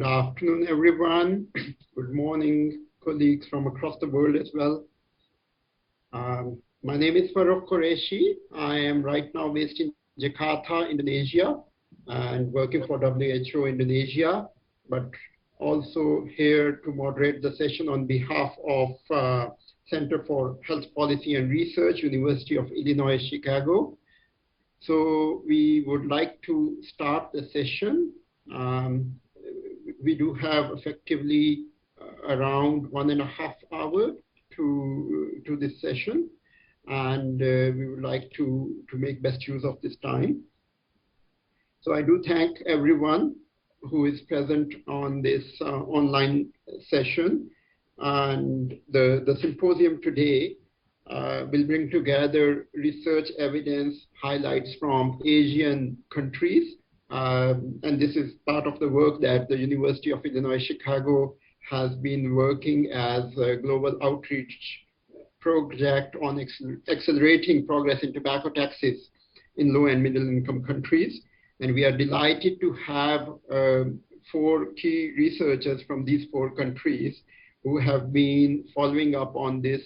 Good afternoon, everyone. Good morning, colleagues from across the world as well. My name is Farooq Qureshi. I am right now based in Jakarta, Indonesia, and working for WHO Indonesia, but also here to moderate the session on behalf of Center for Health Policy and Research, University of Illinois, Chicago. So we would like to start the session. We do have effectively around 1.5 hours to this session, and we would like to make best use of this time. So I do thank everyone who is present on this online session, and the symposium today will bring together research evidence highlights from Asian countries. And this is part of the work that the University of Illinois Chicago has been working as a global outreach project on accelerating progress in tobacco taxes in low and middle income countries. And we are delighted to have 4 key researchers from these 4 countries who have been following up on this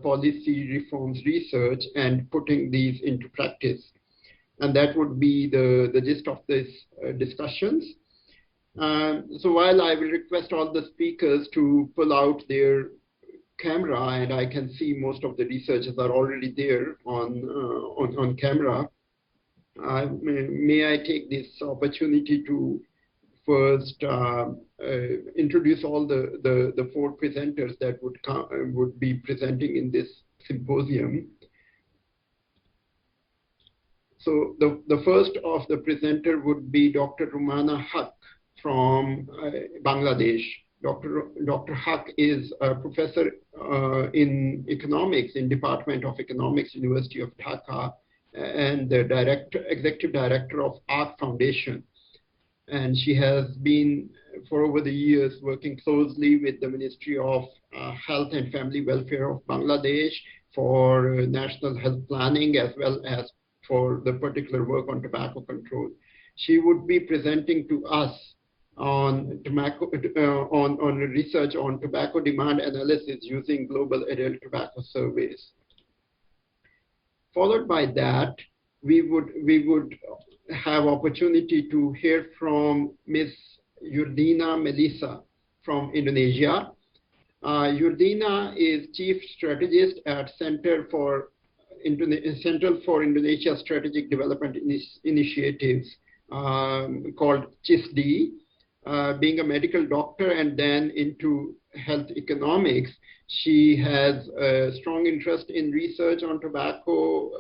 policy reforms research and putting these into practice. And that would be the gist of this discussions. So while I will request all the speakers to pull out their camera, and I can see most of the researchers are already there on camera, may I take this opportunity to first introduce all the 4 presenters that would be presenting in this symposium. So the first of the presenter would be Dr. Rumana Haq from Bangladesh. Dr. Haq is a professor in economics in Department of Economics, University of Dhaka, and the executive director of APACT Foundation. And she has been, for over the years, working closely with the Ministry of Health and Family Welfare of Bangladesh for national health planning, as well as for the particular work on tobacco control. She would be presenting to us on research on tobacco demand analysis using global adult tobacco surveys. Followed by that, we would have opportunity to hear from Ms. Yurdina Melissa from Indonesia. Yurdina is Chief Strategist at Center for Indonesia Strategic Development Initiatives, called CISD. Being a medical doctor and then into health economics, she has a strong interest in research on tobacco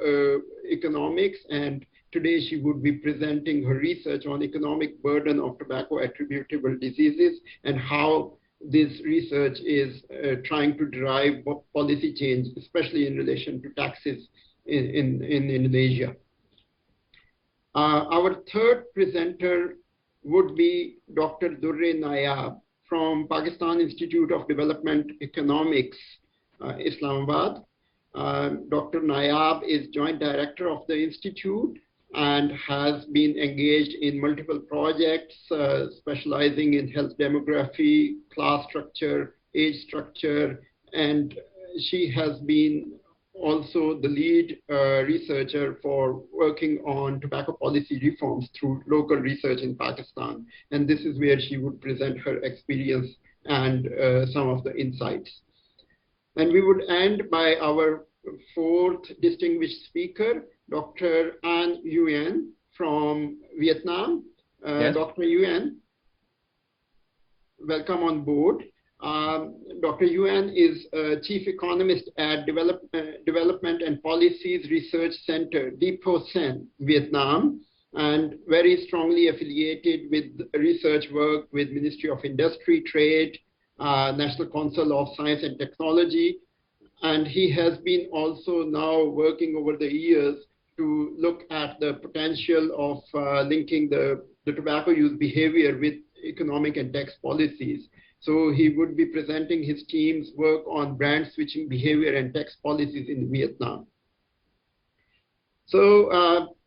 economics, and today she would be presenting her research on economic burden of tobacco attributable diseases and how this research is trying to drive policy change, especially in relation to taxes in Indonesia. Our third presenter would be Dr. Durre Nayab from Pakistan Institute of Development Economics, Islamabad. Dr. Nayab is Joint Director of the Institute and has been engaged in multiple projects specializing in health demography, class structure, age structure, and she has been also the lead researcher for working on tobacco policy reforms through local research in Pakistan. And this is where she would present her experience and some of the insights. And we would end by our 4th distinguished speaker, Dr. An Nguyen from Vietnam. Yes. Dr. Nguyen, welcome on board. Dr. Nguyen is Chief Economist at Development and Policies Research Center, DPOCEN, Vietnam, and very strongly affiliated with research work with Ministry of Industry, Trade, National Council of Science and Technology. And he has been also now working over the years to look at the potential of linking the tobacco use behavior with economic and tax policies. So he would be presenting his team's work on brand switching behavior and tax policies in Vietnam. So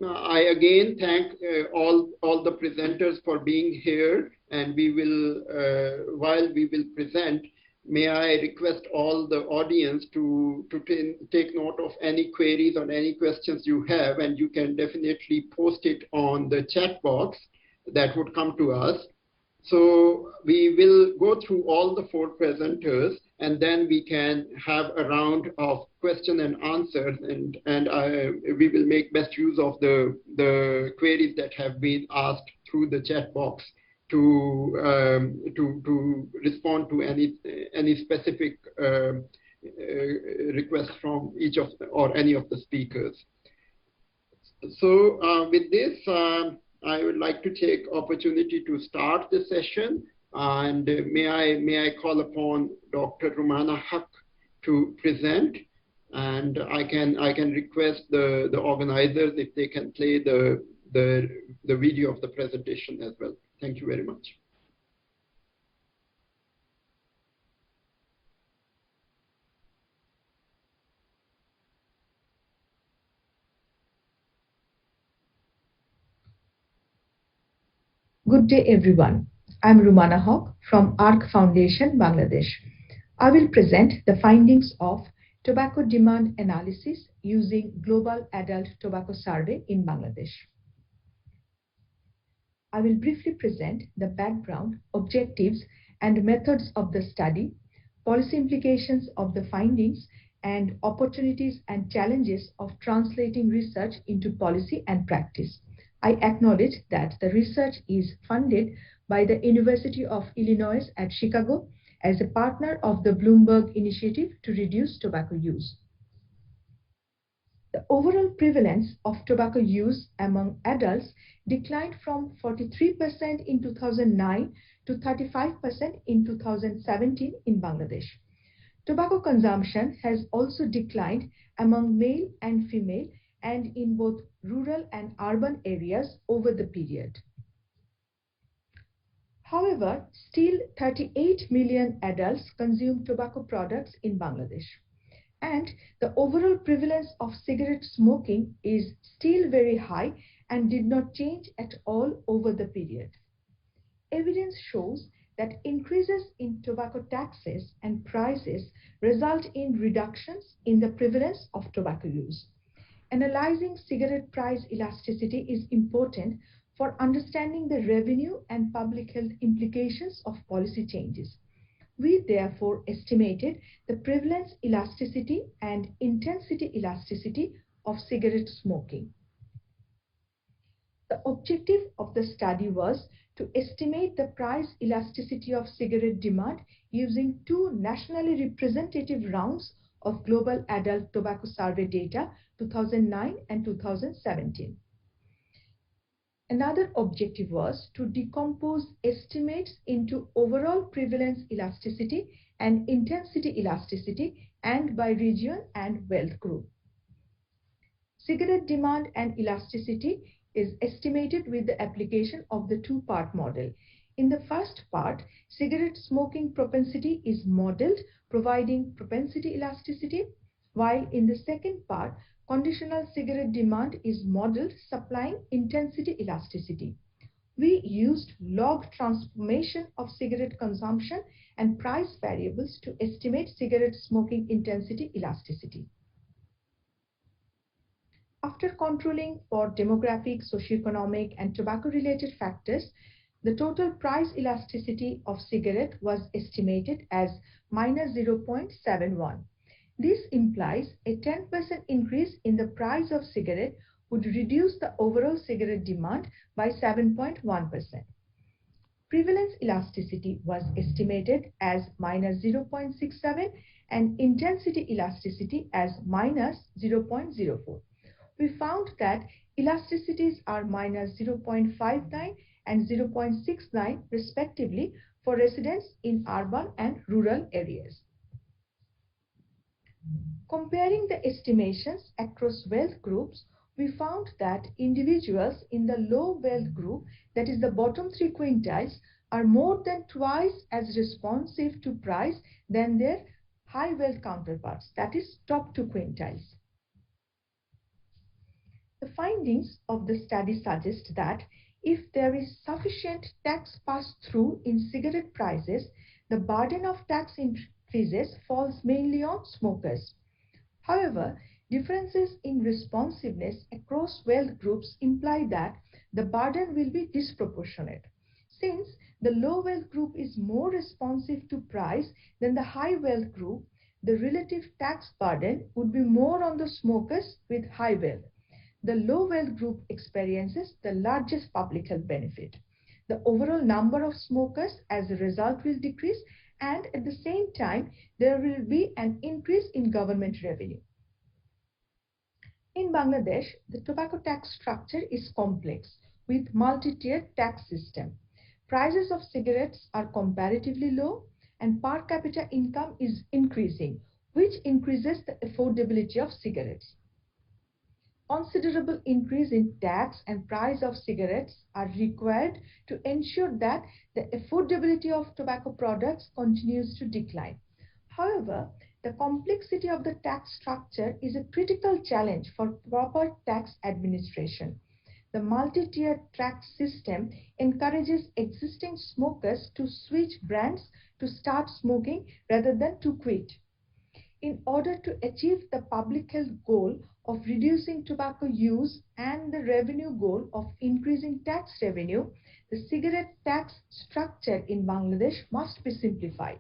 I again thank all the presenters for being here and we will, while we will present, may I request all the audience to take note of any queries or any questions you have, and you can definitely post it on the chat box that would come to us. So we will go through all the 4 presenters, and then we can have a round of question and answers, and we will make best use of the queries that have been asked through the chat box to respond to any specific request from each of or any of the speakers. So with this, I would like to take opportunity to start the session, and may I call upon Dr. Rumana Haq to present, and I can request the organizers if they can play the video of the presentation as well. Thank you very much. Good day, everyone. I'm Rumana Haq from ARC Foundation, Bangladesh. I will present the findings of tobacco demand analysis using Global Adult Tobacco Survey in Bangladesh. I will briefly present the background, objectives, and methods of the study, policy implications of the findings, and opportunities and challenges of translating research into policy and practice. I acknowledge that the research is funded by the University of Illinois at Chicago as a partner of the Bloomberg Initiative to Reduce Tobacco Use. The overall prevalence of tobacco use among adults declined from 43% in 2009 to 35% in 2017 in Bangladesh. Tobacco consumption has also declined among male and female and in both rural and urban areas over the period. However, still 38 million adults consume tobacco products in Bangladesh, and the overall prevalence of cigarette smoking is still very high and did not change at all over the period. Evidence shows that increases in tobacco taxes and prices result in reductions in the prevalence of tobacco use. Analyzing cigarette price elasticity is important for understanding the revenue and public health implications of policy changes. We therefore estimated the prevalence elasticity and intensity elasticity of cigarette smoking. The objective of the study was to estimate the price elasticity of cigarette demand using 2 nationally representative rounds of Global Adult Tobacco Survey data, 2009 and 2017. Another objective was to decompose estimates into overall prevalence elasticity and intensity elasticity and by region and wealth group. Cigarette demand and elasticity is estimated with the application of the 2-part model. In the first part, cigarette smoking propensity is modeled, providing propensity elasticity, while in the second part, conditional cigarette demand is modeled, supplying intensity elasticity. We used log transformation of cigarette consumption and price variables to estimate cigarette smoking intensity elasticity. After controlling for demographic, socioeconomic, and tobacco-related factors, the total price elasticity of cigarette was estimated as -0.71. This implies a 10% increase in the price of cigarette would reduce the overall cigarette demand by 7.1%. Prevalence elasticity was estimated as -0.67 and intensity elasticity as -0.04. We found that elasticities are -0.59 and 0.69 respectively for residents in urban and rural areas. Comparing the estimations across wealth groups, we found that individuals in the low wealth group, that is the bottom 3 quintiles, are more than twice as responsive to price than their high wealth counterparts, that is top 2 quintiles. The findings of the study suggest that If there is sufficient tax pass-through in cigarette prices, the burden of tax increases falls mainly on smokers. However, differences in responsiveness across wealth groups imply that the burden will be disproportionate. Since the low wealth group is more responsive to price than the high wealth group, the relative tax burden would be more on the smokers with high wealth. The low wealth group experiences the largest public health benefit. The overall number of smokers as a result will decrease, and at the same time, there will be an increase in government revenue. In Bangladesh, the tobacco tax structure is complex with multi-tiered tax system. Prices of cigarettes are comparatively low and per capita income is increasing, which increases the affordability of cigarettes. Considerable increase in tax and price of cigarettes are required to ensure that the affordability of tobacco products continues to decline. However, the complexity of the tax structure is a critical challenge for proper tax administration. The multi-tiered tax system encourages existing smokers to switch brands to start smoking rather than to quit. In order to achieve the public health goal of reducing tobacco use and the revenue goal of increasing tax revenue, the cigarette tax structure in Bangladesh must be simplified.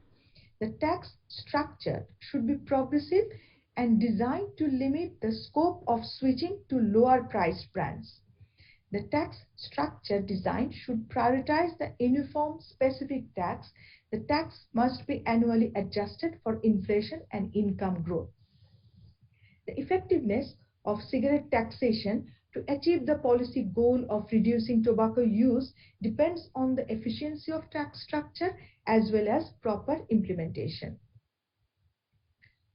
The tax structure should be progressive and designed to limit the scope of switching to lower priced brands. The tax structure design should prioritize the uniform specific tax. The tax must be annually adjusted for inflation and income growth. The effectiveness of cigarette taxation to achieve the policy goal of reducing tobacco use depends on the efficiency of tax structure as well as proper implementation.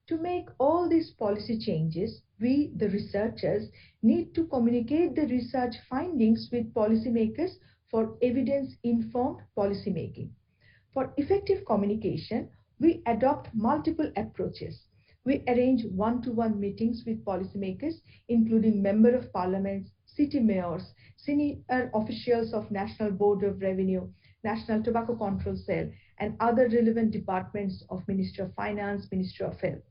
To make all these policy changes, we, the researchers, need to communicate the research findings with policymakers for evidence-informed policymaking. For effective communication, we adopt multiple approaches. We arrange one-to-one meetings with policymakers, including Member of Parliament, city mayors, senior officials of National Board of Revenue, National Tobacco Control Cell, and other relevant departments of Ministry of Finance, Ministry of Health.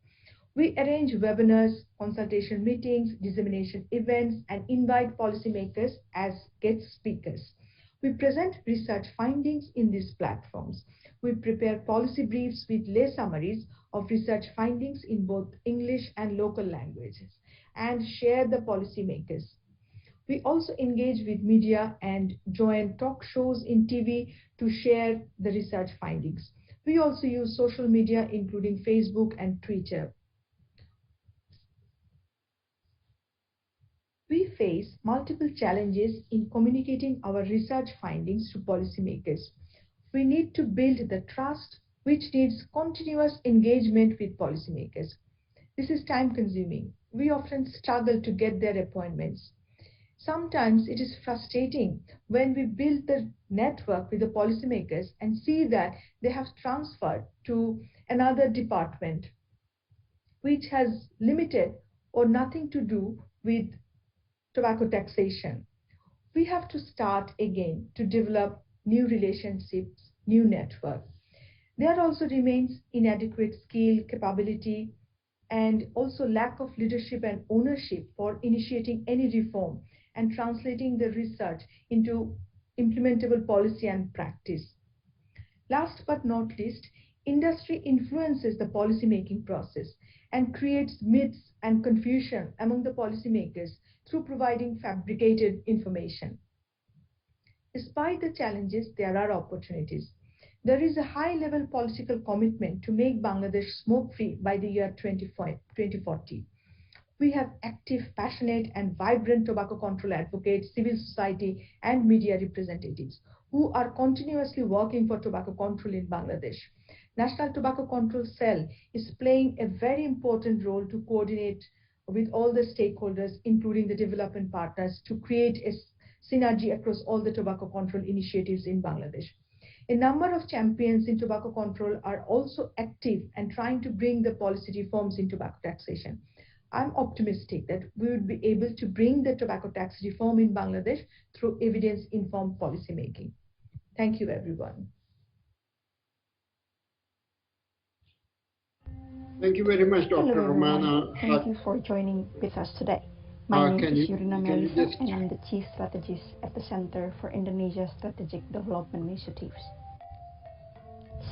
We arrange webinars, consultation meetings, dissemination events, and invite policymakers as guest speakers. We present research findings in these platforms. We prepare policy briefs with lay summaries of research findings in both English and local languages and share the policymakers. We also engage with media and join talk shows in TV to share the research findings. We also use social media, including Facebook and Twitter. We face multiple challenges in communicating our research findings to policymakers. We need to build the trust, which needs continuous engagement with policymakers. This is time-consuming. We often struggle to get their appointments. Sometimes it is frustrating when we build the network with the policymakers and see that they have transferred to another department, which has limited or nothing to do with tobacco taxation. We have to start again to develop new relationships, new network. There also remains inadequate skill, capability, and also lack of leadership and ownership for initiating any reform and translating the research into implementable policy and practice. Last but not least, industry influences the policy-making process and creates myths and confusion among the policymakers through providing fabricated information. Despite the challenges, there are opportunities. There is a high-level political commitment to make Bangladesh smoke-free by the year 2040. We have active, passionate, and vibrant tobacco control advocates, civil society, and media representatives who are continuously working for tobacco control in Bangladesh. National Tobacco Control Cell is playing a very important role to coordinate with all the stakeholders, including the development partners, to create a synergy across all the tobacco control initiatives in Bangladesh. A number of champions in tobacco control are also active and trying to bring the policy reforms in tobacco taxation. I'm optimistic that we would be able to bring the tobacco tax reform in Bangladesh through evidence-informed policymaking. Thank you, everyone. Thank you very much, Hello Dr. everyone, Romana. thank you for joining with us today. My name is Yurina Can you Melissa just and I'm the Chief Strategist at the Center for Indonesia Strategic Development Initiatives.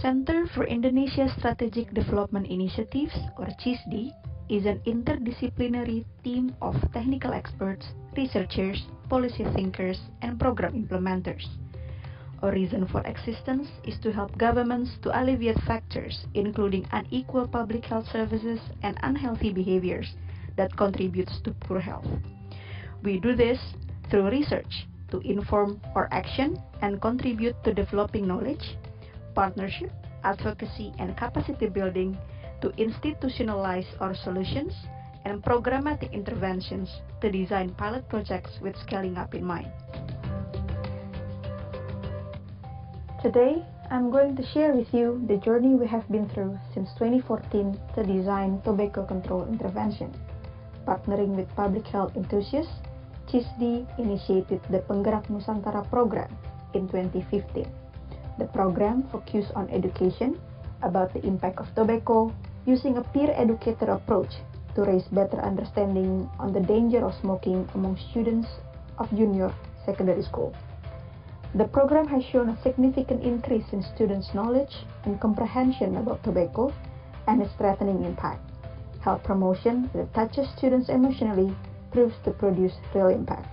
Center for Indonesia Strategic Development Initiatives, or CISDI, is an interdisciplinary team of technical experts, researchers, policy thinkers, and program implementers. Our reason for existence is to help governments to alleviate factors including unequal public health services and unhealthy behaviors that contributes to poor health. We do this through research to inform our action and contribute to developing knowledge, partnership, advocacy, and capacity building to institutionalize our solutions and programmatic interventions to design pilot projects with scaling up in mind. Today, I'm going to share with you the journey we have been through since 2014 to design tobacco control intervention. Partnering with public health enthusiasts, CISDI initiated the Penggerak Nusantara program in 2015. The program focused on education about the impact of tobacco using a peer educator approach to raise better understanding on the danger of smoking among students of junior secondary school. The program has shown a significant increase in students' knowledge and comprehension about tobacco and its threatening impact. Health promotion that touches students emotionally proves to produce real impact.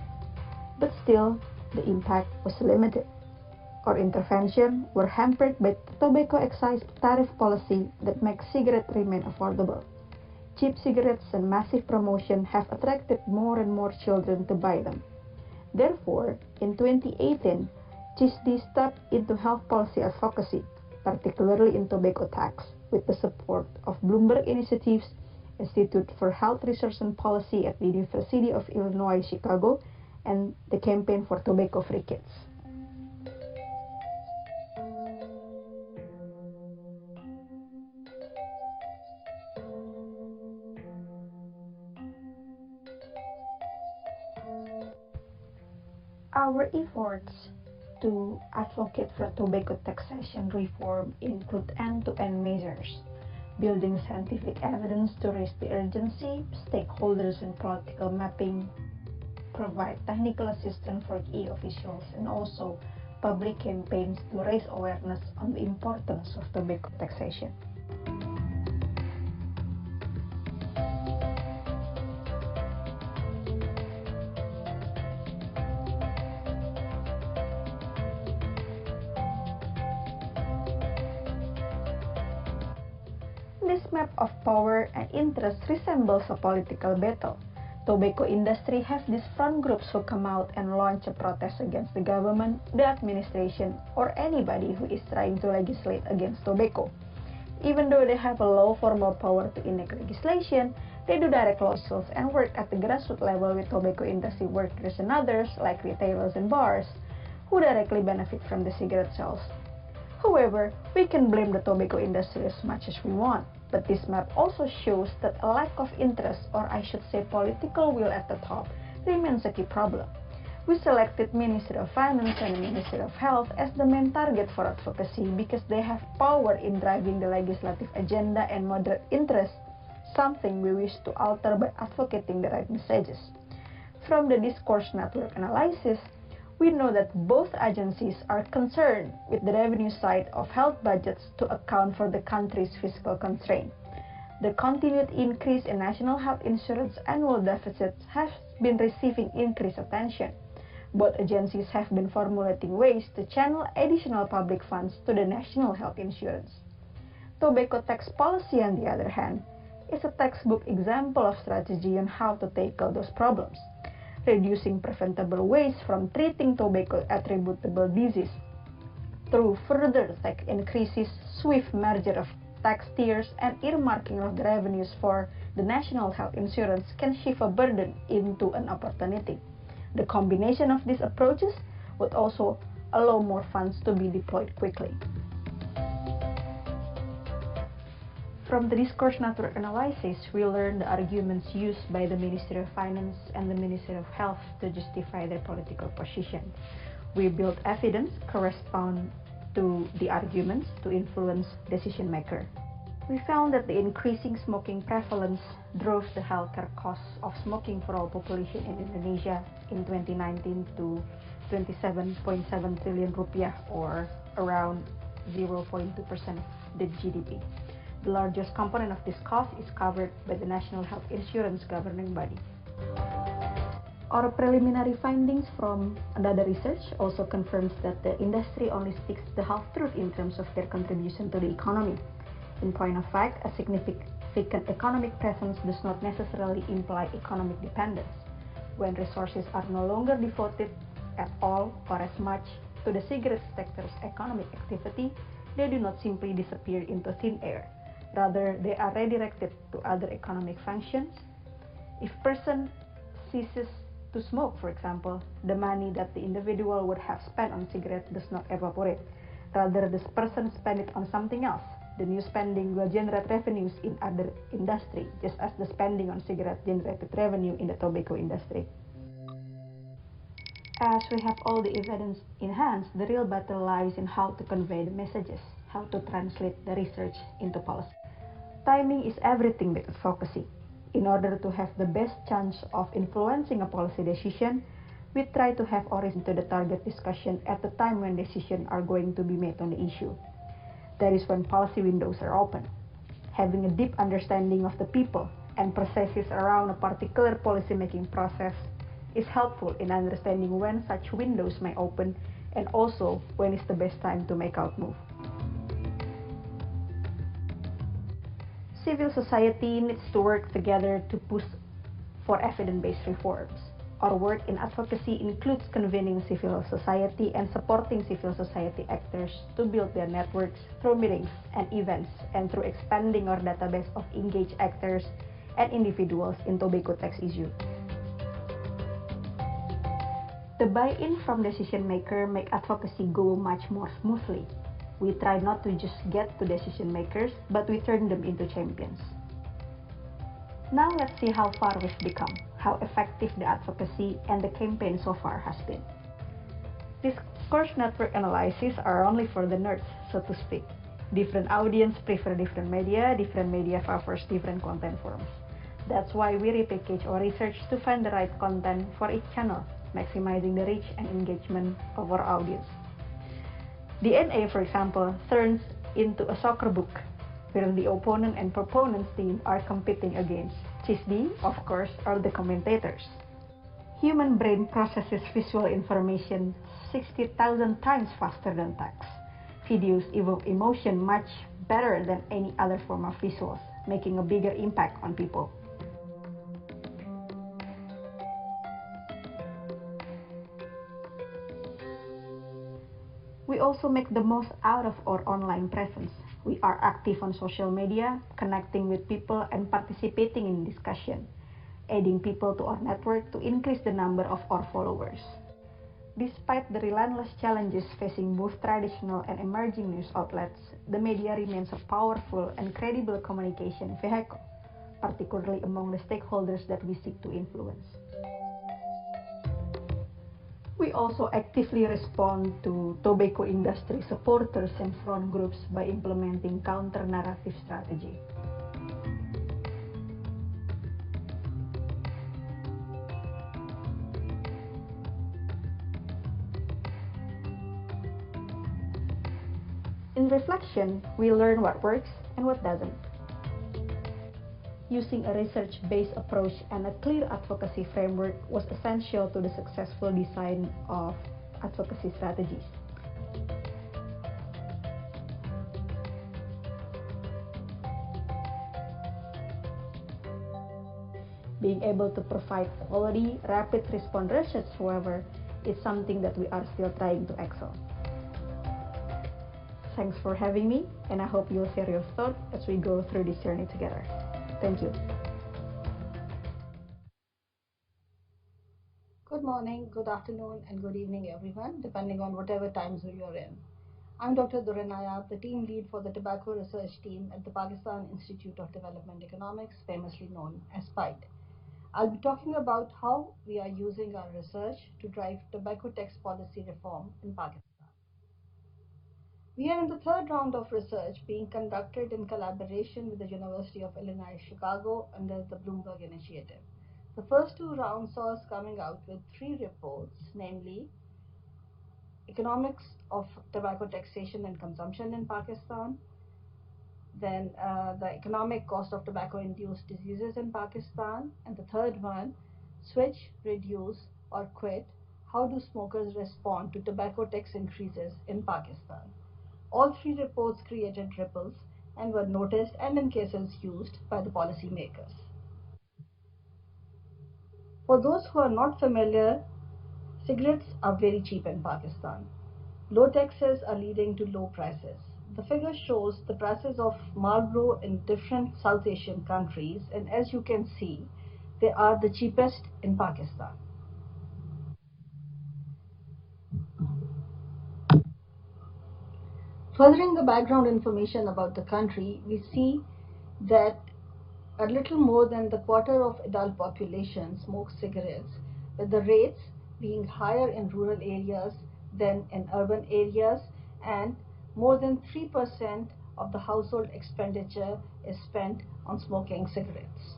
But still, the impact was limited. Our intervention were hampered by the tobacco excise tariff policy that makes cigarettes remain affordable. Cheap cigarettes and massive promotion have attracted more and more children to buy them. Therefore, in 2018, CISDI stepped into health policy advocacy, particularly in tobacco tax, with the support of Bloomberg Initiative's Institute for Health Research and Policy at the University of Illinois Chicago and the Campaign for Tobacco-Free Kids. Our efforts to advocate for tobacco taxation reform include end-to-end measures, building scientific evidence to raise the urgency, stakeholders and political mapping, provide technical assistance for key officials, and also public campaigns to raise awareness on the importance of tobacco taxation. This map of power and interest resembles a political battle. Tobacco industry has these front groups who come out and launch a protest against the government, the administration, or anybody who is trying to legislate against tobacco. Even though they have a low formal power to enact legislation, they do direct lawsuits and work at the grassroots level with tobacco industry workers and others, like retailers and bars, who directly benefit from the cigarette sales. However, we can blame the tobacco industry as much as we want, but this map also shows that a lack of interest, or I should say political will at the top, remains a key problem. We selected Ministry of Finance and Ministry of Health as the main target for advocacy because they have power in driving the legislative agenda and moderate interest, something we wish to alter by advocating the right messages. From the discourse network analysis, we know that both agencies are concerned with the revenue side of health budgets to account for the country's fiscal constraint. The continued increase in national health insurance annual deficits has been receiving increased attention. Both agencies have been formulating ways to channel additional public funds to the national health insurance. Tobacco tax policy, on the other hand, is a textbook example of strategy on how to tackle those problems. Reducing preventable waste from treating tobacco attributable disease through further tax increases, swift merger of tax tiers, and earmarking of the revenues for the national health insurance can shift a burden into an opportunity. The combination of these approaches would also allow more funds to be deployed quickly. From the discourse network analysis, we learned the arguments used by the Ministry of Finance and the Ministry of Health to justify their political position. We built evidence correspond to the arguments to influence decision maker. We found that the increasing smoking prevalence drove the healthcare costs of smoking for all population in Indonesia in 2019 to 27.7 trillion rupiah, or around 0.2% of the GDP. The largest component of this cost is covered by the National Health Insurance governing body. Our preliminary findings from data research also confirms that the industry only speaks the half truth in terms of their contribution to the economy. In point of fact, a significant economic presence does not necessarily imply economic dependence. When resources are no longer devoted at all or as much to the cigarette sector's economic activity, they do not simply disappear into thin air. Rather, they are redirected to other economic functions. If person ceases to smoke, for example, the money that the individual would have spent on cigarettes does not evaporate. Rather, this person spend it on something else. The new spending will generate revenues in other industry, just as the spending on cigarettes generated revenue in the tobacco industry. As we have all the evidence in hand, the real battle lies in how to convey the messages, how to translate the research into policy. Timing is everything with advocacy. In order to have the best chance of influencing a policy decision, we try to have origin to the target discussion at the time when decisions are going to be made on the issue. That is when policy windows are open. Having a deep understanding of the people and processes around a particular policy-making process is helpful in understanding when such windows may open and also when is the best time to make out move. Civil society needs to work together to push for evidence-based reforms. Our work in advocacy includes convening civil society and supporting civil society actors to build their networks through meetings and events and through expanding our database of engaged actors and individuals in tobacco tax issue. The buy-in from decision maker make advocacy go much more smoothly. We try not to just get to decision makers, but we turn them into champions. Now let's see how far we've become, how effective the advocacy and the campaign so far has been. Discourse network analysis are only for the nerds, so to speak. Different audience prefer different media favors different content forms. That's why we repackage our research to find the right content for each channel, maximizing the reach and engagement of our audience. DNA, for example, turns into a soccer book, where the opponent and proponents team are competing against. CISD, of course, are the commentators. Human brain processes visual information 60,000 times faster than text. Videos evoke emotion much better than any other form of visuals, making a bigger impact on people. We also make the most out of our online presence. We are active on social media, connecting with people and participating in discussion, adding people to our network to increase the number of our followers. Despite the relentless challenges facing both traditional and emerging news outlets, the media remains a powerful and credible communication vehicle, particularly among the stakeholders that we seek to influence. We also actively respond to tobacco industry supporters and front groups by implementing counter-narrative strategy. In reflection, we learn what works and what doesn't. Using a research-based approach and a clear advocacy framework was essential to the successful design of advocacy strategies. Being able to provide quality, rapid response research, however, is something that we are still trying to excel. Thanks for having me, and I hope you'll share your thoughts as we go through this journey together. Thank you. Good morning, good afternoon, and good evening, everyone, depending on whatever time zone you're in. I'm Dr. Durin Nayab, the team lead for the tobacco research team at the Pakistan Institute of Development Economics, famously known as PACT. I'll be talking about how we are using our research to drive tobacco tax policy reform in Pakistan. We are in the third round of research being conducted in collaboration with the University of Illinois Chicago under the Bloomberg Initiative. The first two rounds saw us coming out with three reports, namely Economics of Tobacco Taxation and Consumption in Pakistan, then the economic cost of tobacco-induced diseases in Pakistan, and the third one, Switch, Reduce or Quit, how do smokers respond to tobacco tax increases in Pakistan? All three reports created ripples and were noticed and in cases used by the policymakers. For those who are not familiar, cigarettes are very cheap in Pakistan. Low taxes are leading to low prices. The figure shows the prices of Marlboro in different South Asian countries, and as you can see, they are the cheapest in Pakistan. Furthering the background information about the country, we see that a little more than the quarter of adult population smokes cigarettes, with the rates being higher in rural areas than in urban areas, and more than 3% of the household expenditure is spent on smoking cigarettes.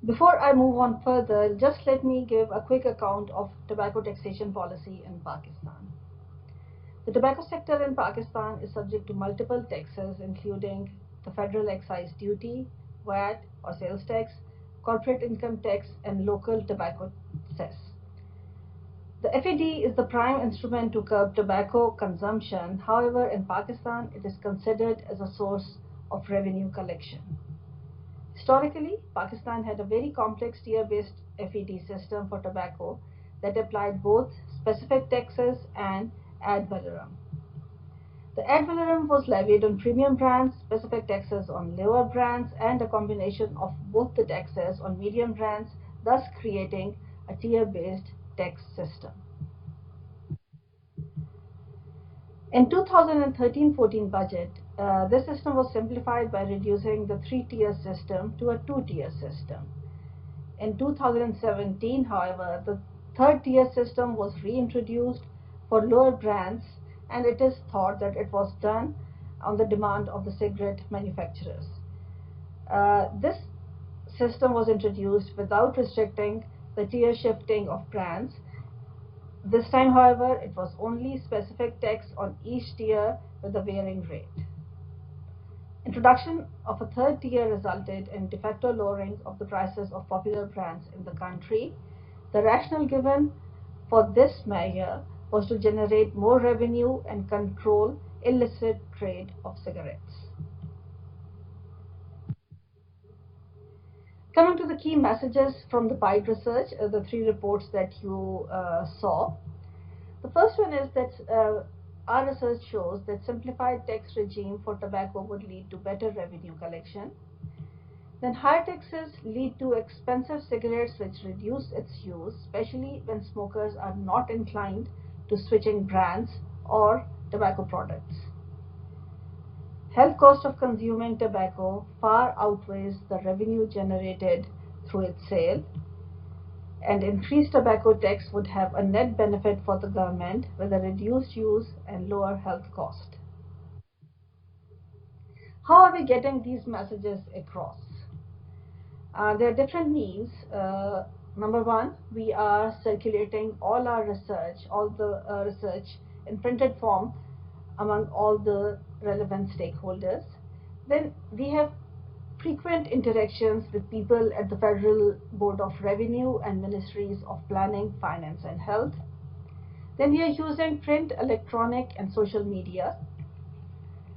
Before I move on further, just let me give a quick account of tobacco taxation policy in Pakistan. The tobacco sector in Pakistan is subject to multiple taxes, including the federal excise duty, VAT or sales tax, corporate income tax, and local tobacco cess. The FED is the prime instrument to curb tobacco consumption. However, in Pakistan, it is considered as a source of revenue collection. Historically, Pakistan had a very complex tier-based FED system for tobacco that applied both specific taxes and ad valorem. The ad valorem was levied on premium brands, specific taxes on lower brands, and a combination of both the taxes on medium brands, thus creating a tier-based tax system. In 2013-14 budget, this system was simplified by reducing the three-tier system to a two-tier system. In 2017, however, the third-tier system was reintroduced for lower brands, and it is thought that it was done on the demand of the cigarette manufacturers. This system was introduced without restricting the tier shifting of brands. This time, however, it was only specific tax on each tier with a varying rate. Introduction of a third tier resulted in de facto lowering of the prices of popular brands in the country. The rationale given for this measure was to generate more revenue and control illicit trade of cigarettes. Coming to the key messages from the PIDE research, the three reports that you saw. The first one is that our research shows that simplified tax regime for tobacco would lead to better revenue collection. Then higher taxes lead to expensive cigarettes which reduce its use, especially when smokers are not inclined to switching brands or tobacco products. Health cost of consuming tobacco far outweighs the revenue generated through its sale, and increased tobacco tax would have a net benefit for the government with a reduced use and lower health cost. How are we getting these messages across? There are different means. Number one, we are circulating all our research, all the research in printed form among all the relevant stakeholders. Then we have frequent interactions with people at the Federal Board of Revenue and Ministries of Planning, Finance and Health. Then we are using print, electronic and social media.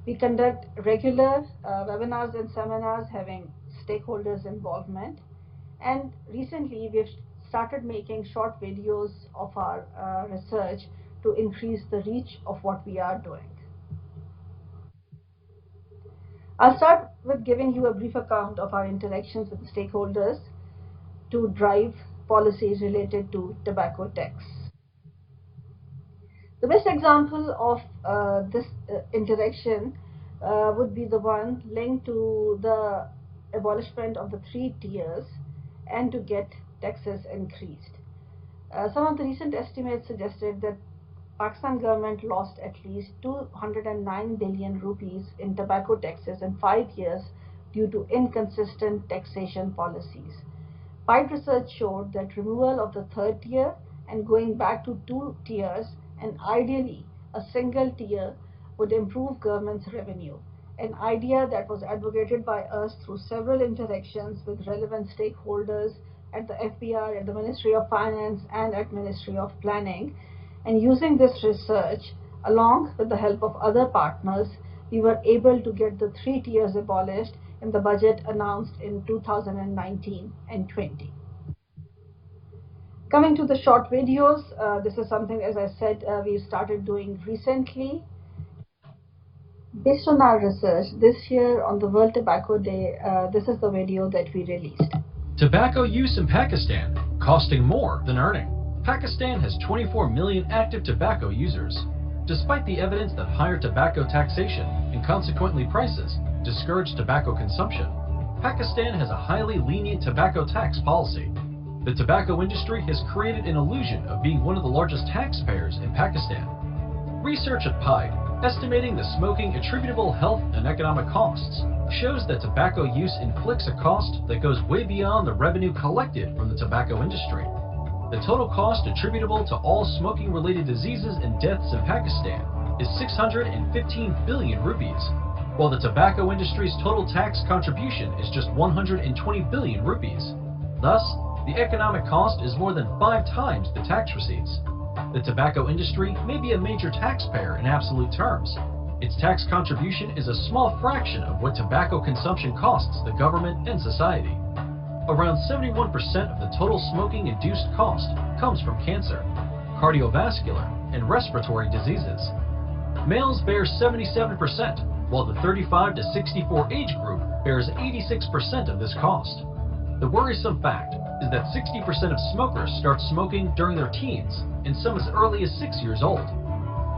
We conduct regular webinars and seminars having stakeholders' involvement. And recently we've started making short videos of our research to increase the reach of what we are doing. I'll start with giving you a brief account of our interactions with the stakeholders to drive policies related to tobacco tax. The best example of this interaction would be the one linked to the abolishment of the 3 tiers and to get taxes increased. Some of the recent estimates suggested that Pakistan government lost at least 209 billion rupees in tobacco taxes in 5 years due to inconsistent taxation policies. PIDE research showed that removal of the third tier and going back to 2 tiers and ideally a single tier would improve government's revenue, an idea that was advocated by us through several interactions with relevant stakeholders at the FBR, at the Ministry of Finance and at Ministry of Planning. And using this research, along with the help of other partners, we were able to get the 3 tiers abolished in the budget announced in 2019 and 20. Coming to the short videos, this is something, as I said, we started doing recently. Based on our research, this year on the World Tobacco Day, this is the video that we released. Tobacco use in Pakistan, costing more than earning. Pakistan has 24 million active tobacco users. Despite the evidence that higher tobacco taxation and consequently prices discourage tobacco consumption, Pakistan has a highly lenient tobacco tax policy. The tobacco industry has created an illusion of being one of the largest taxpayers in Pakistan. Research at PIDE, estimating the smoking attributable health and economic costs, shows that tobacco use inflicts a cost that goes way beyond the revenue collected from the tobacco industry. The total cost attributable to all smoking-related diseases and deaths in Pakistan is 615 billion rupees, while the tobacco industry's total tax contribution is just 120 billion rupees. Thus, the economic cost is more than 5 times the tax receipts. The tobacco industry may be a major taxpayer in absolute terms. Its tax contribution is a small fraction of what tobacco consumption costs the government and society. Around 71% of the total smoking-induced cost comes from cancer, cardiovascular, and respiratory diseases. Males bear 77%, while the 35 to 64 age group bears 86% of this cost. The worrisome fact is that 60% of smokers start smoking during their teens, and some as early as 6 years old.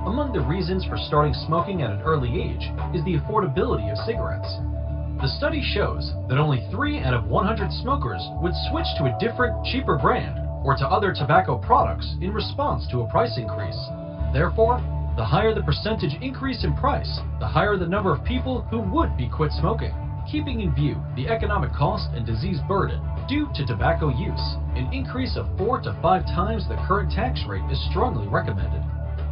Among the reasons for starting smoking at an early age is the affordability of cigarettes. The study shows that only 3 out of 100 smokers would switch to a different, cheaper brand or to other tobacco products in response to a price increase. Therefore, the higher the percentage increase in price, the higher the number of people who would be quit smoking. Keeping in view the economic cost and disease burden due to tobacco use, an increase of 4 to 5 times the current tax rate is strongly recommended.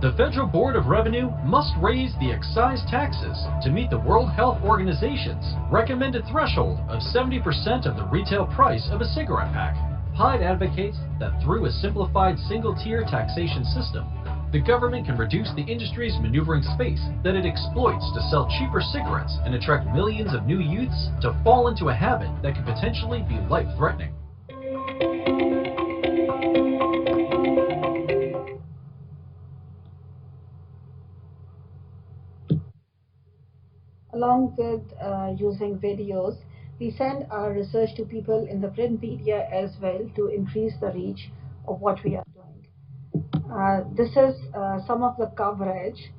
The Federal Board of Revenue must raise the excise taxes to meet the World Health Organization's recommended threshold of 70% of the retail price of a cigarette pack. PIDE advocates that through a simplified single-tier taxation system, the government can reduce the industry's maneuvering space that it exploits to sell cheaper cigarettes and attract millions of new youths to fall into a habit that could potentially be life-threatening. Along with using videos, we send our research to people in the print media as well to increase the reach of what we are doing. This is some of the coverage.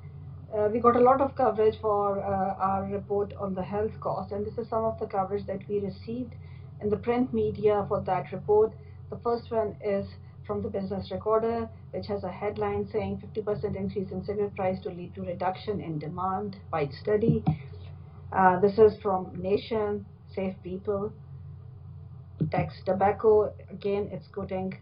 We got a lot of coverage for our report on the health cost, and this is some of the coverage that we received in the print media for that report. The first one is from the Business Recorder, which has a headline saying 50% increase in cigarette price to lead to reduction in demand by study. This is from Nation, Safe People, Tax Tobacco. Again, it's quoting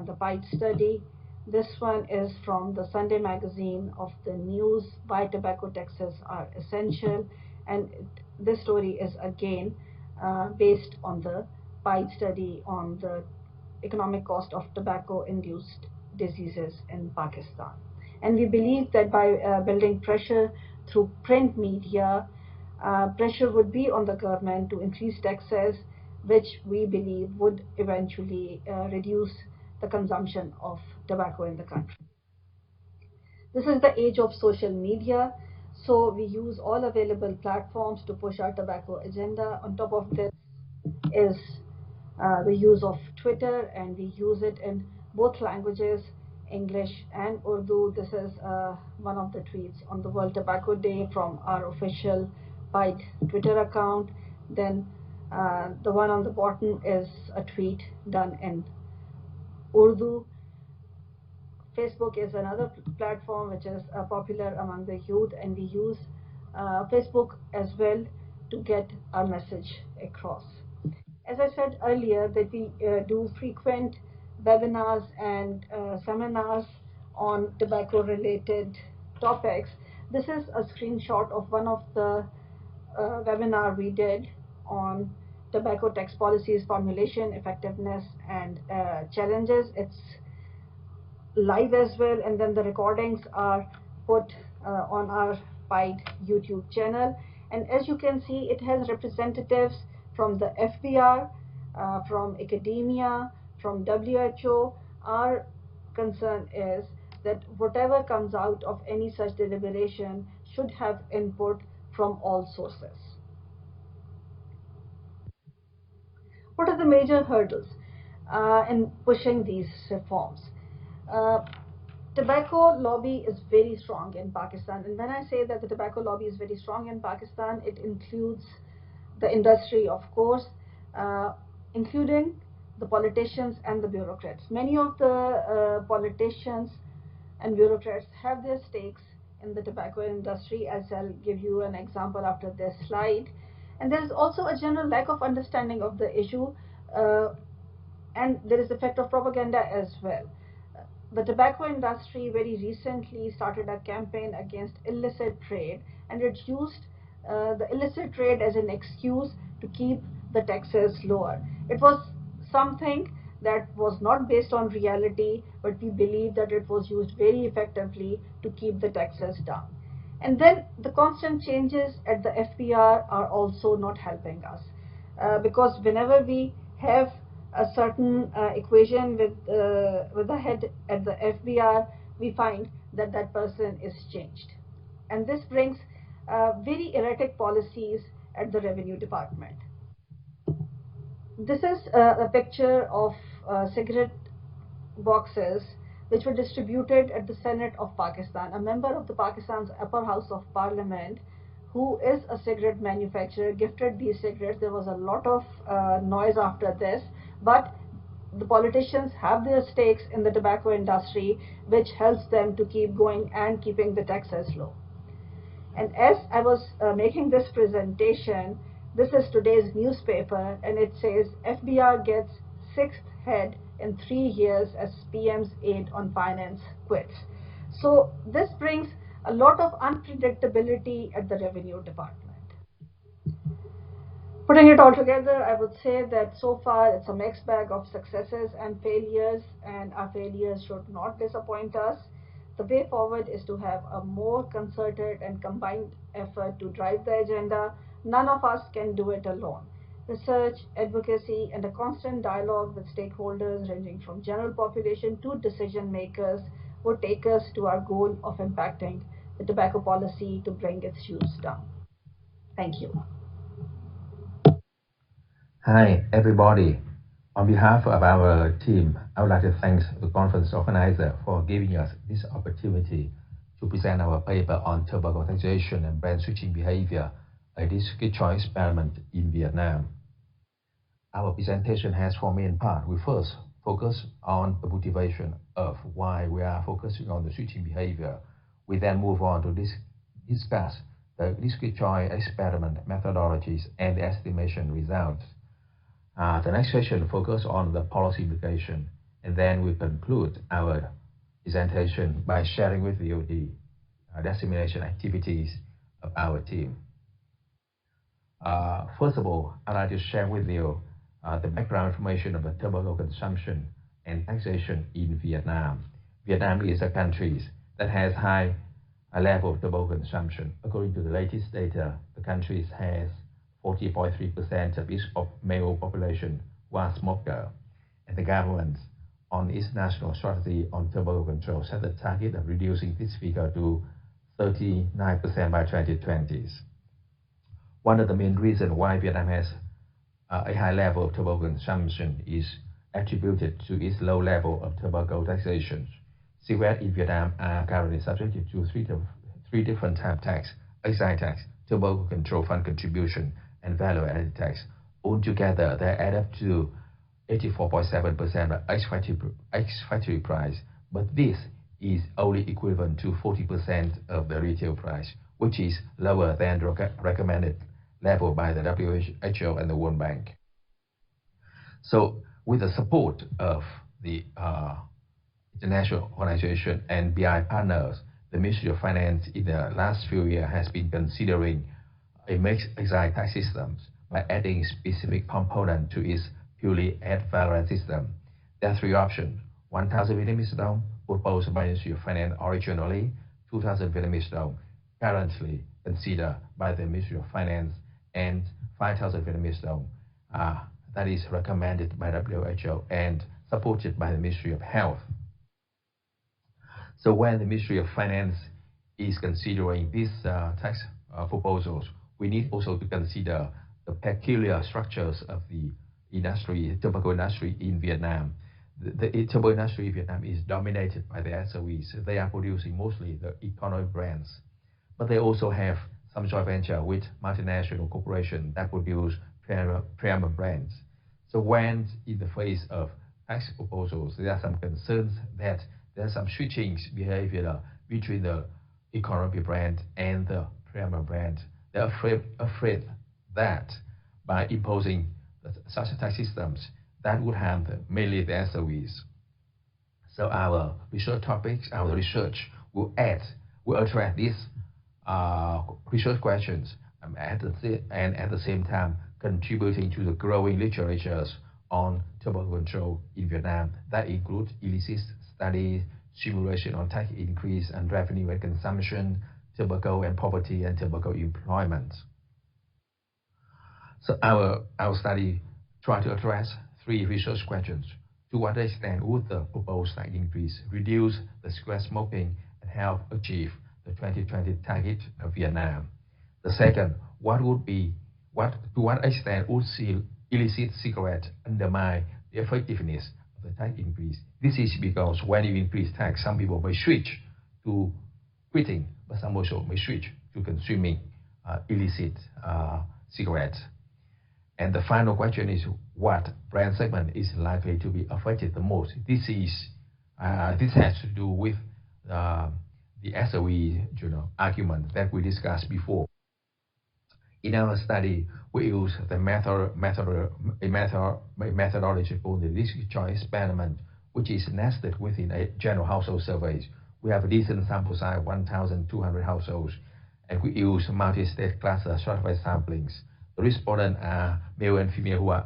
the PIDE study. This one is from the Sunday magazine of the news, why tobacco taxes are essential. And this story is again based on the PIDE study on the economic cost of tobacco-induced diseases in Pakistan. And we believe that by building pressure through print media, pressure would be on the government to increase taxes, which we believe would eventually reduce the consumption of tobacco in the country. This is the age of social media, so we use all available platforms to push our tobacco agenda. On top of this is the use of Twitter, and we use it in both languages, English and Urdu. This is one of the tweets on the World Tobacco Day from our official PIDE Twitter account. Then the one on the bottom is a tweet done in Urdu. Facebook is another platform which is popular among the youth, and we use Facebook as well to get our message across. As I said earlier, that we do frequent webinars and seminars on tobacco-related topics. This is a screenshot of one of the webinar we did on tobacco tax policies, formulation, effectiveness, and challenges. It's live as well, and then the recordings are put on our PIDE YouTube channel. And as you can see, it has representatives from the FBR, from academia, from WHO. Our concern is that whatever comes out of any such deliberation should have input from all sources. What are the major hurdles in pushing these reforms? Tobacco lobby is very strong in Pakistan, and when I say that the tobacco lobby is very strong in Pakistan, it includes the industry, of course, including the politicians and the bureaucrats. Many of the politicians and bureaucrats have their stakes in the tobacco industry, as I'll give you an example after this slide. And there is also a general lack of understanding of the issue, and there is the effect of propaganda as well. The tobacco industry very recently started a campaign against illicit trade, and it used the illicit trade as an excuse to keep the taxes lower. It was something that was not based on reality, but we believe that it was used very effectively to keep the taxes down. And then the constant changes at the FBR are also not helping us, because whenever we have a certain equation with the head at the FBR, we find that that person is changed. And this brings very erratic policies at the Revenue Department. This is a picture of cigarette boxes which were distributed at the Senate of Pakistan. A member of the Pakistan's upper house of parliament, who is a cigarette manufacturer, gifted these cigarettes. There was a lot of noise after this, but the politicians have their stakes in the tobacco industry, which helps them to keep going and keeping the taxes low. And as I was making this presentation, this is today's newspaper, and it says FBR gets 6th head in 3 years as PM's aide on finance quits. So this brings a lot of unpredictability at the Revenue Department. Putting it all together, I would say that so far it's a mixed bag of successes and failures, and our failures should not disappoint us. The way forward is to have a more concerted and combined effort to drive the agenda. None of us can do it alone. Research, advocacy, and a constant dialogue with stakeholders ranging from general population to decision makers would take us to our goal of impacting the tobacco policy to bring its use down. Thank you. Hi, everybody. On behalf of our team, I would like to thank the conference organizer for giving us this opportunity to present our paper on tobacco taxation and brand switching behavior, a discrete choice experiment in Vietnam. Our presentation has four main parts. We first focus on the motivation of why we are focusing on the switching behavior. We then move on to discuss the discrete choice experiment methodologies and the estimation results. The next session focuses on the policy implication, and then we conclude our presentation by sharing with you the dissemination activities of our team. First of all, I'd like to share with you the background information of the tobacco consumption and taxation in Vietnam. Vietnam is a country that has high level of tobacco consumption. According to the latest data, the country has 40.3% of its male population was smoker, and the government, on its national strategy on tobacco control, set a target of reducing this figure to 39% by 2020. One of the main reasons why Vietnam has a high level of tobacco consumption is attributed to its low level of tobacco taxation. cigarettes in Vietnam are currently subjected to three different types of tax: excise tax, tobacco control fund contribution, and value-added tax. Altogether, they add up to 84.7% of ex-factory price, but this is only equivalent to 40% of the retail price, which is lower than the recommended level by the WHO and the World Bank. So, with the support of the international organization and BI partners, the Ministry of Finance in the last few years has been considering a mixed excise tax system by adding specific component to its purely ad valorem system. There are three options: 1,000 Vietnamese đồng, proposed by the Ministry of Finance originally, 2,000 Vietnamese đồng, currently considered by the Ministry of Finance, and 5,000 Vietnamese đồng, that is recommended by WHO and supported by the Ministry of Health. So when the Ministry of Finance is considering these tax proposals, we need also to consider the peculiar structures of the tobacco industry in Vietnam. The tobacco industry in Vietnam is dominated by the SOEs. They are producing mostly the economic brands, but they also have some joint venture with multinational corporations that produce premium brands. So when in the face of tax proposals, there are some concerns that there's some switching behavior between the economy brand and the premium brand. They're afraid that by imposing such tax systems, that would harm mainly the SOEs. So our research topics, our research will address these research questions and at the same time contributing to the growing literatures on tobacco control in Vietnam that include illicit studies, simulation on tax increase and revenue and consumption, tobacco and poverty, and tobacco employment. So our study tried to address three research questions. To what extent would the proposed tax increase reduce the cigarette smoking and help achieve the 2020 target of Vietnam? The second, to what extent would illicit cigarette undermine the effectiveness of the tax increase? This is because when you increase tax, some people may switch to quitting, but some also may switch to consuming illicit cigarettes. And the final question is, what brand segment is likely to be affected the most? This has to do with the SOE argument that we discussed before. In our study, we use the methodology called the risk choice experiment, which is nested within a general household surveys. We have a decent sample size, 1,200 households, and we use multi-state cluster stratified samplings. The respondents are male and female who are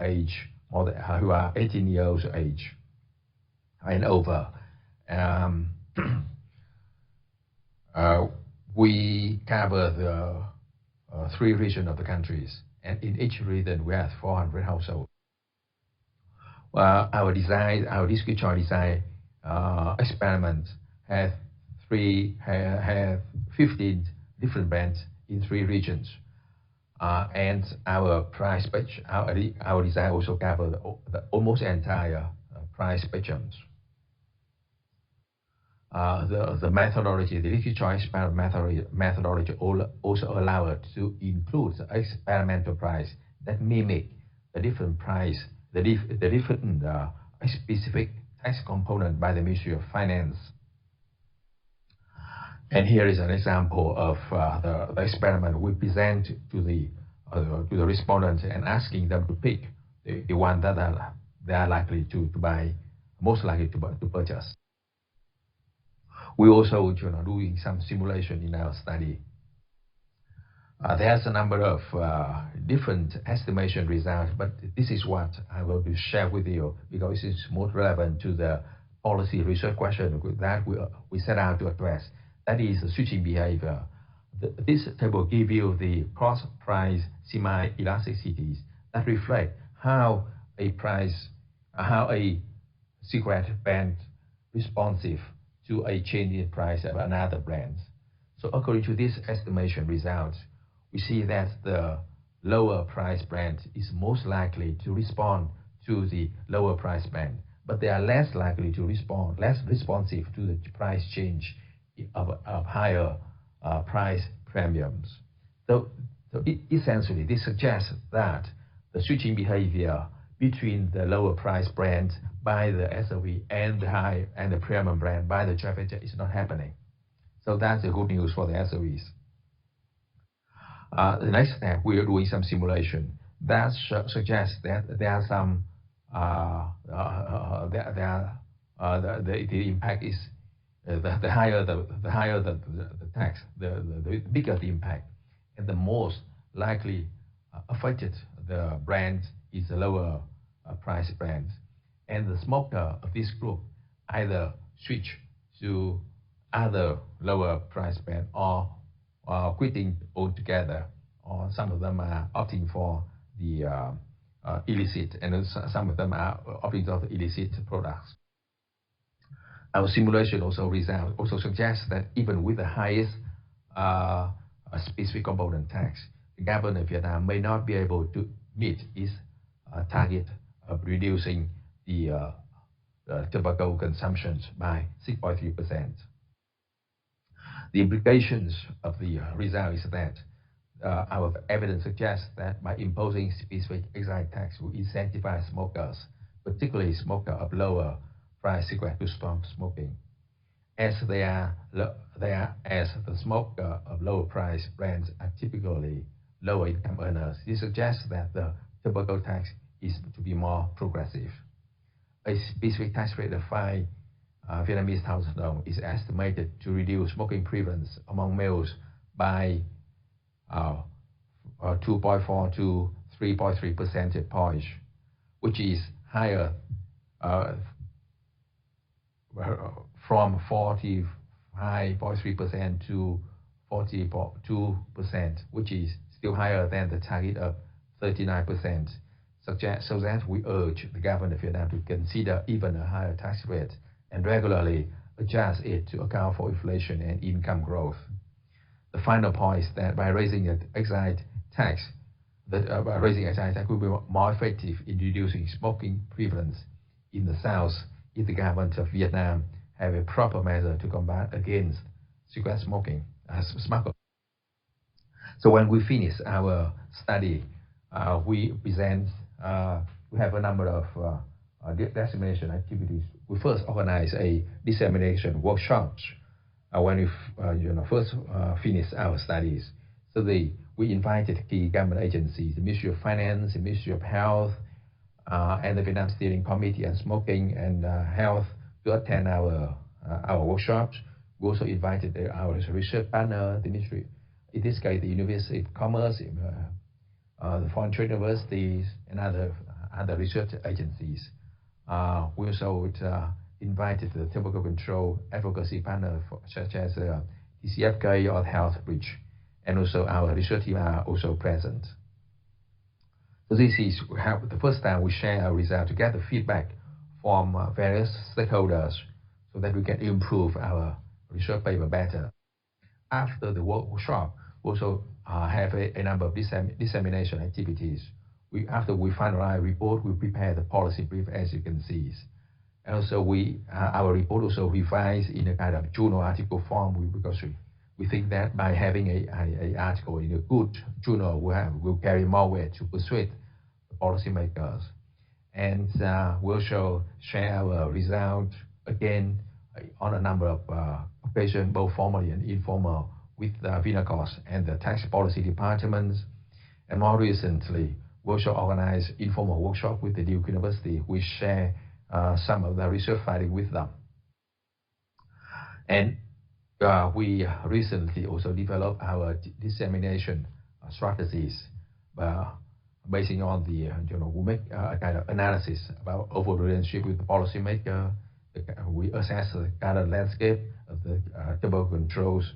18 years of age and over. We cover the three regions of the countries, and in each region we have 400 households. Our risk choice design experiment have 15 different brands in three regions. And our price spectrum, our design also covers the almost entire price spectrums. The methodology, the risk choice methodology also allow us to include the experimental price that mimic the different price, the different specific tax component by the Ministry of Finance. And here is an example of the experiment we present to the respondents and asking them to pick the one that they are likely to buy, most likely to purchase. We also doing some simulation in our study. There's a number of different estimation results, but this is what I will share with you because it's more relevant to the policy research question that we set out to address. That is the switching behavior. This table gives you the cross-price semi-elasticities that reflect how a cigarette brand responsive to a change in price of another brand. So according to this estimation results, we see that the lower price brand is most likely to respond to the lower price brand, but they are less likely to respond, less responsive to the price change of higher price premiums. So essentially, this suggests that the switching behavior between the lower price brand by the SOE and the premium brand by the traffic is not happening. So that's the good news for the SOEs. The next step, we are doing some simulation that suggests that there are some the impact is the higher the tax, the bigger the impact, and the most likely affected the brand is the lower price brands, and the smoker of this group either switch to other lower price brand or quitting altogether, or some of them are opting for the illicit, and some of them are opting for the illicit products. Our simulation also suggests that even with the highest specific component tax, the government of Vietnam may not be able to meet its target of reducing the tobacco consumption by 6.3%. The implications of the result is that our evidence suggests that by imposing specific excise tax will incentivize smokers, particularly smokers of lower price cigarette, to stop smoking. As the smoker of lower price brands are typically lower income earners, this suggests that the tobacco tax is to be more progressive. A specific tax rate of 5 Vietnamese thousand dong is estimated to reduce smoking prevalence among males by 2.4 to 3.3 percentage points, which is higher from 45.3% to 40.2%, which is still higher than the target of 39%. So that we urge the government of Vietnam to consider even a higher tax rate and regularly adjust it to account for inflation and income growth. The final point is that by raising the excise tax, will be more effective in reducing smoking prevalence in the South if the government of Vietnam have a proper measure to combat against cigarette smoking as smugglers. So when we finish our study, we present. We have a number of dissemination activities. We first organize a dissemination workshops when we first finished our studies. So we invited key government agencies, the Ministry of Finance, the Ministry of Health, and the Vietnam Steering Committee on Smoking and Health to attend our workshops. We also invited our research partner, the ministry, in this case, the University of Commerce, the foreign trade universities, and other research agencies. We also invited the tobacco control advocacy partner such as TCFK or Health Bridge, and also our research team are also present. So this is the first time we share our results to get the feedback from various stakeholders so that we can improve our research paper better. After the workshop, we also have a number of dissemination activities. After we finalize report, we prepare the policy brief, as you can see. And also our report also revised in a kind of journal article form because we think that by having a article in a good journal will carry more weight to persuade the policymakers. And we also share our results again on a number of occasions, both formally and informal, with VINACOS and the tax policy departments. And more recently, we also organize informal workshop with the Duke University. We share some of the research findings with them. And we recently also developed our dissemination strategies basing on the, we make a kind of analysis about overall relationship with the policymaker. We assess the current landscape of the tobacco controls,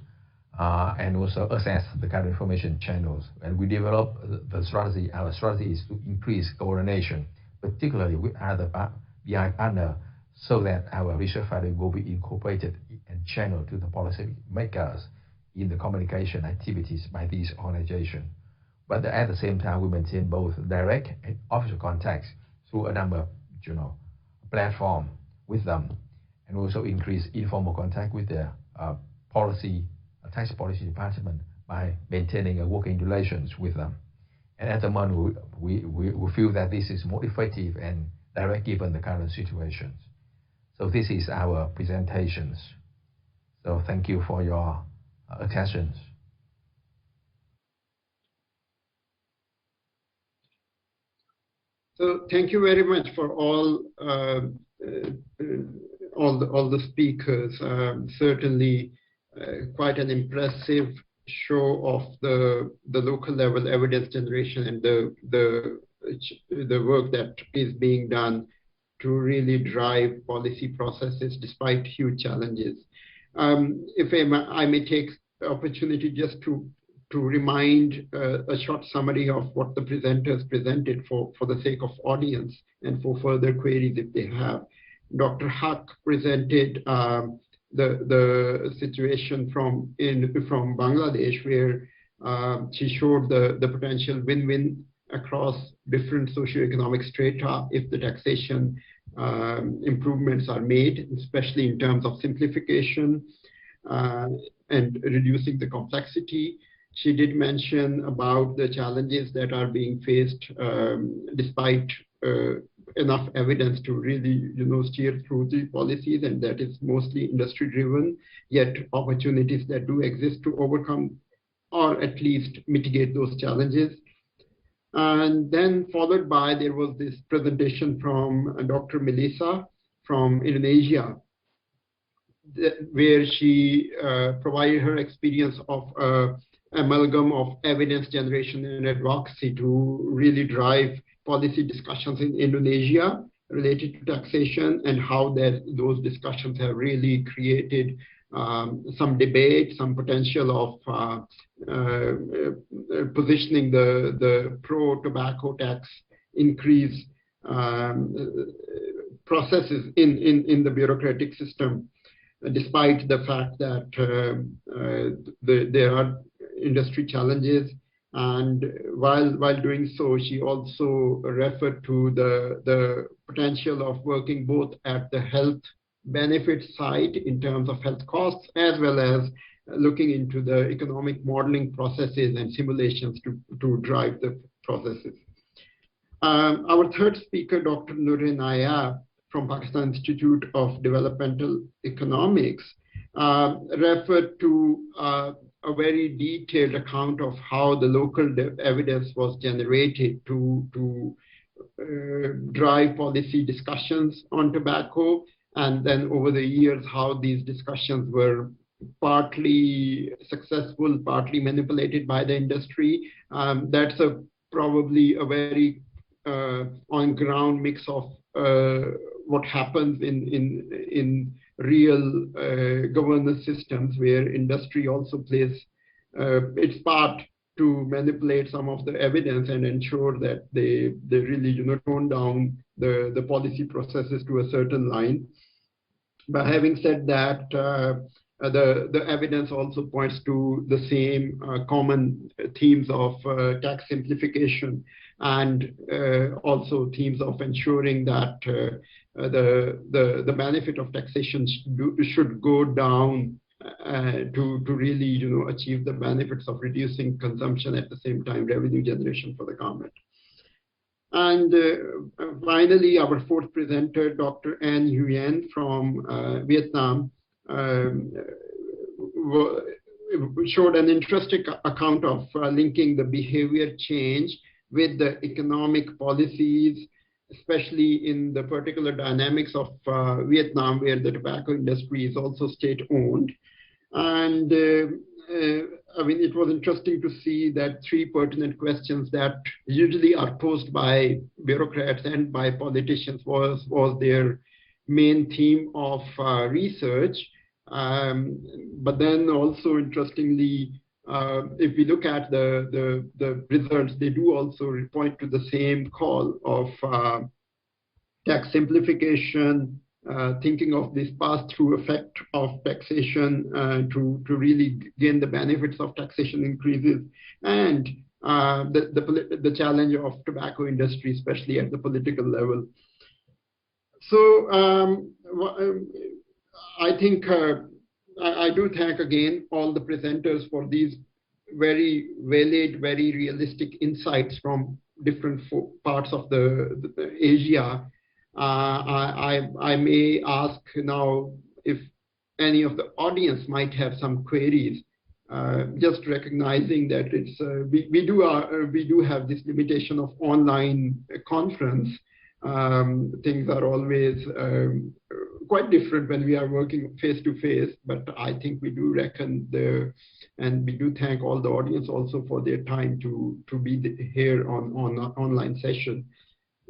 and also assess the current information channels. And we develop the strategy. Our strategy is to increase coordination, particularly with other BI partners, so that our research findings will be incorporated and channeled to the policy makers in the communication activities by these organizations. But at the same time, we maintain both direct and official contacts through a number of platform with them, and also increase informal contact with the tax policy department by maintaining a working relations with them. And at the moment, we feel that this is more effective and direct given the current situations. So this is our presentations. So thank you for your attention. So thank you very much for all the speakers. Certainly, quite an impressive show of the local level evidence generation and the work that is being done to really drive policy processes despite huge challenges. If I may take the opportunity just to remind a short summary of what the presenters presented for the sake of audience and for further queries if they have. Dr. Haq presented the situation from Bangladesh, where she showed the potential win-win across different socioeconomic strata if the taxation improvements are made, especially in terms of simplification and reducing the complexity. She did mention about the challenges that are being faced despite enough evidence to really steer through the policies, and that is mostly industry driven, yet opportunities that do exist to overcome or at least mitigate those challenges. And then followed by, there was this presentation from Dr. Melissa from Indonesia, where she provided her experience of amalgam of evidence generation and advocacy to really drive policy discussions in Indonesia related to taxation, and how those discussions have really created some debate, some potential of positioning the pro-tobacco tax increase processes in the bureaucratic system, despite the fact that there are industry challenges. And while doing so, she also referred to the potential of working both at the health benefit side in terms of health costs, as well as looking into the economic modeling processes and simulations to drive the processes. Our third speaker, Dr. Nurul Nayab from Pakistan Institute of Developmental Economics, referred to a very detailed account of how the local evidence was generated to drive policy discussions on tobacco, and then over the years how these discussions were partly successful, partly manipulated by the industry. That's probably a very on-ground mix of what happens in real governance systems, where industry also plays its part to manipulate some of the evidence and ensure that they really tone down the policy processes to a certain line. But having said that, the evidence also points to the same common themes of tax simplification, and also themes of ensuring that the benefit of taxation should go down to really achieve the benefits of reducing consumption, at the same time revenue generation for the government. And finally, our fourth presenter, Dr. Anh Nguyen from Vietnam, showed an interesting account of linking the behavior change with the economic policies, especially in the particular dynamics of Vietnam, where the tobacco industry is also state-owned. And I mean, it was interesting to see that three pertinent questions that usually are posed by bureaucrats and by politicians was their main theme of research. But then also, interestingly, if we look at the results, they do also point to the same call of tax simplification, thinking of this pass-through effect of taxation to really gain the benefits of taxation increases, and the challenge of tobacco industry, especially at the political level. So I think I do thank again all the presenters for these very valid, very realistic insights from different parts of the Asia. I may ask now if any of the audience might have some queries. Just recognizing that it's we do have this limitation of online conference. Things are always quite different when we are working face to face, but I think we do reckon there, and we do thank all the audience also for their time to be here on online session.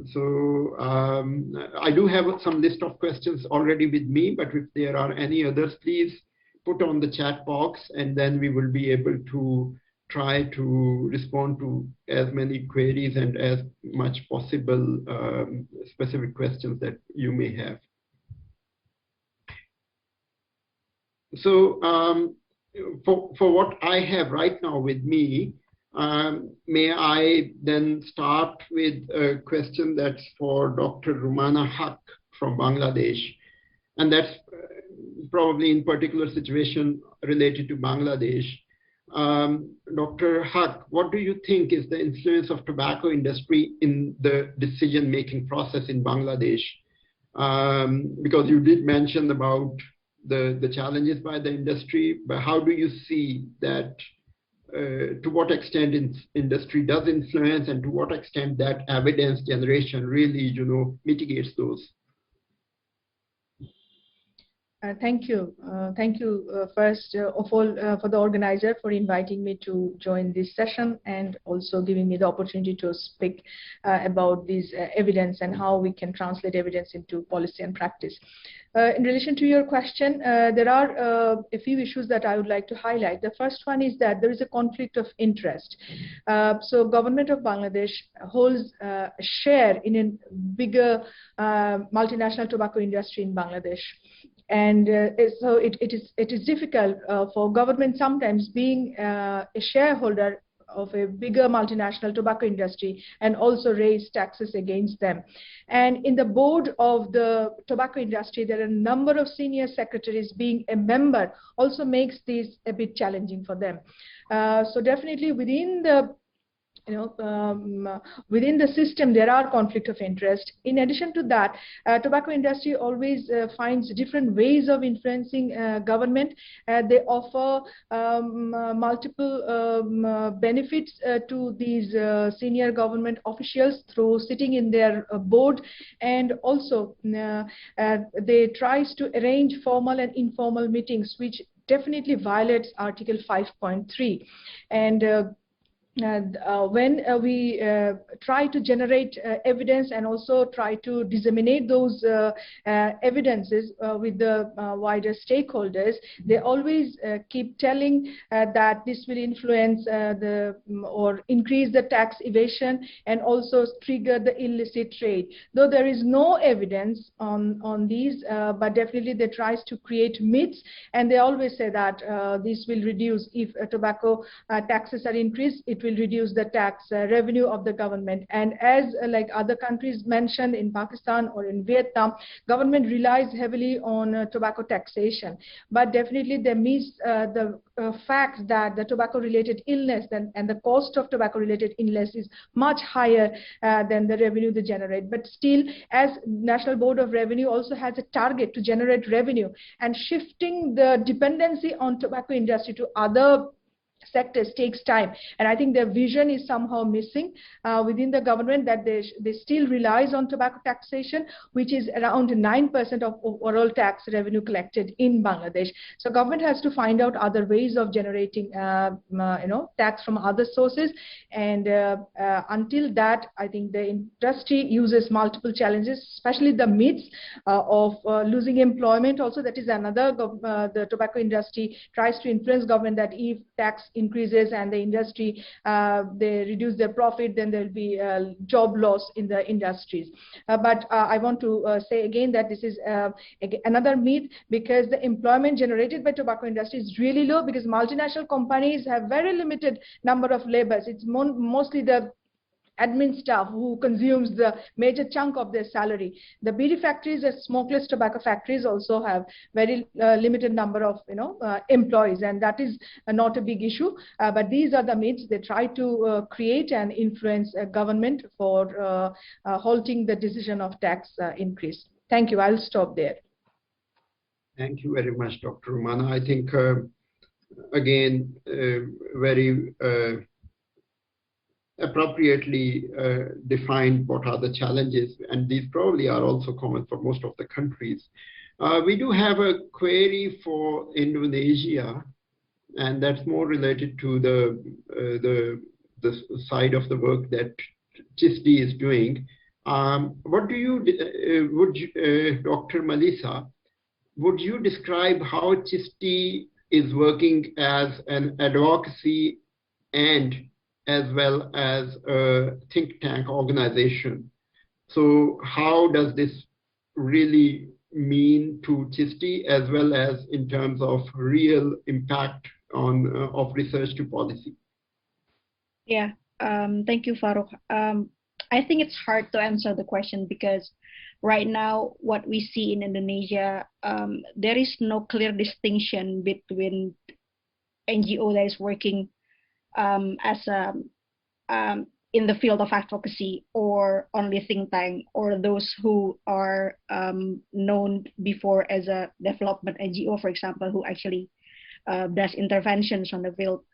So I do have some list of questions already with me, but if there are any others, please put on the chat box, and then we will be able to try to respond to as many queries and as much possible specific questions that you may have. So for what I have right now with me, may I then start with a question that's for Dr. Rumana Haq from Bangladesh, and that's probably in particular situation related to Bangladesh. Dr. Haq, what do you think is the influence of tobacco industry in the decision-making process in Bangladesh? Because you did mention about the challenges by the industry, but how do you see that, to what extent industry does influence, and to what extent that evidence generation really, mitigates those? Thank you. Thank you, first of all, for the organizer for inviting me to join this session, and also giving me the opportunity to speak about this evidence and how we can translate evidence into policy and practice. In relation to your question, there are a few issues that I would like to highlight. The first one is that there is a conflict of interest. So government of Bangladesh holds a share in a bigger multinational tobacco industry in Bangladesh. And so it is difficult for government sometimes, being a shareholder of a bigger multinational tobacco industry, and also raise taxes against them. And in the board of the tobacco industry, there are a number of senior secretaries. Being a member also makes this a bit challenging for them. So definitely within the within the system, there are conflict of interest. In addition to that, tobacco industry always finds different ways of influencing government. They offer multiple benefits to these senior government officials through sitting in their board, and also they tries to arrange formal and informal meetings, which definitely violates Article 5.3. And when we try to generate evidence and also try to disseminate those evidences with the wider stakeholders, they always keep telling that this will influence or increase the tax evasion and also trigger the illicit trade. Though there is no evidence on these, but definitely they tries to create myths, and they always say that this will reduce, if tobacco taxes are increased, it will reduce the tax revenue of the government. And as like other countries mentioned, in Pakistan or in Vietnam, government relies heavily on tobacco taxation, but definitely they miss the fact that the tobacco related illness and the cost of tobacco related illness is much higher than the revenue they generate. But still, as National Board of Revenue also has a target to generate revenue, and shifting the dependency on tobacco industry to other sectors takes time. And I think their vision is somehow missing within the government, that they still relies on tobacco taxation, which is around 9% of overall tax revenue collected in Bangladesh. So government has to find out other ways of generating tax from other sources. And until that, I think the industry uses multiple challenges, especially the myths of losing employment. Also, that is another, the tobacco industry tries to influence government that if tax increases and the industry they reduce their profit, then there will be job loss in the industries. But I want to say again that this is another myth, because the employment generated by tobacco industry is really low, because multinational companies have very limited number of laborers. It's mostly the admin staff who consumes the major chunk of their salary. The beedi factories and smokeless tobacco factories also have very limited number of employees, and that is not a big issue. But these are the myths they try to create and influence government for halting the decision of tax increase. Thank you. I'll stop there. Thank you very much, Dr. Rumana. I think again very appropriately defined what are the challenges, and these probably are also common for most of the countries. We do have a query for Indonesia, and that's more related to the side of the work that CISD is doing. What do you, Dr. Melissa, would you describe how CISD is working as an advocacy and as well as a think tank organization? So how does this really mean to CISD as well as in terms of real impact on of research to policy? Yeah, thank you, Farouk. I think it's hard to answer the question because right now what we see in Indonesia, there is no clear distinction between NGO that is working as a in the field of advocacy or only think tank, or those who are known before as a development NGO, for example, who actually does interventions on the field.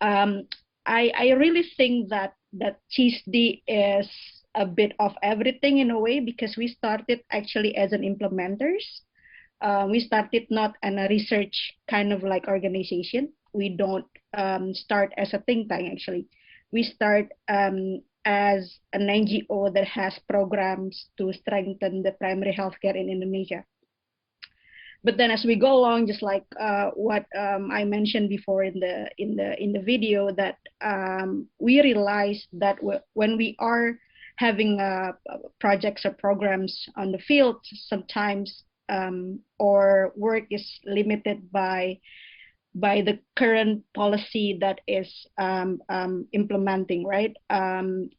I really think that CISD is a bit of everything in a way, because we started actually as an implementers. We started not in a research kind of like organization. We don't start as a think tank actually. We start as an NGO that has programs to strengthen the primary healthcare in Indonesia. But then as we go along, just like what I mentioned before in the video, that we realize that when we are having projects or programs on the field, sometimes our work is limited by the current policy that is implementing, right?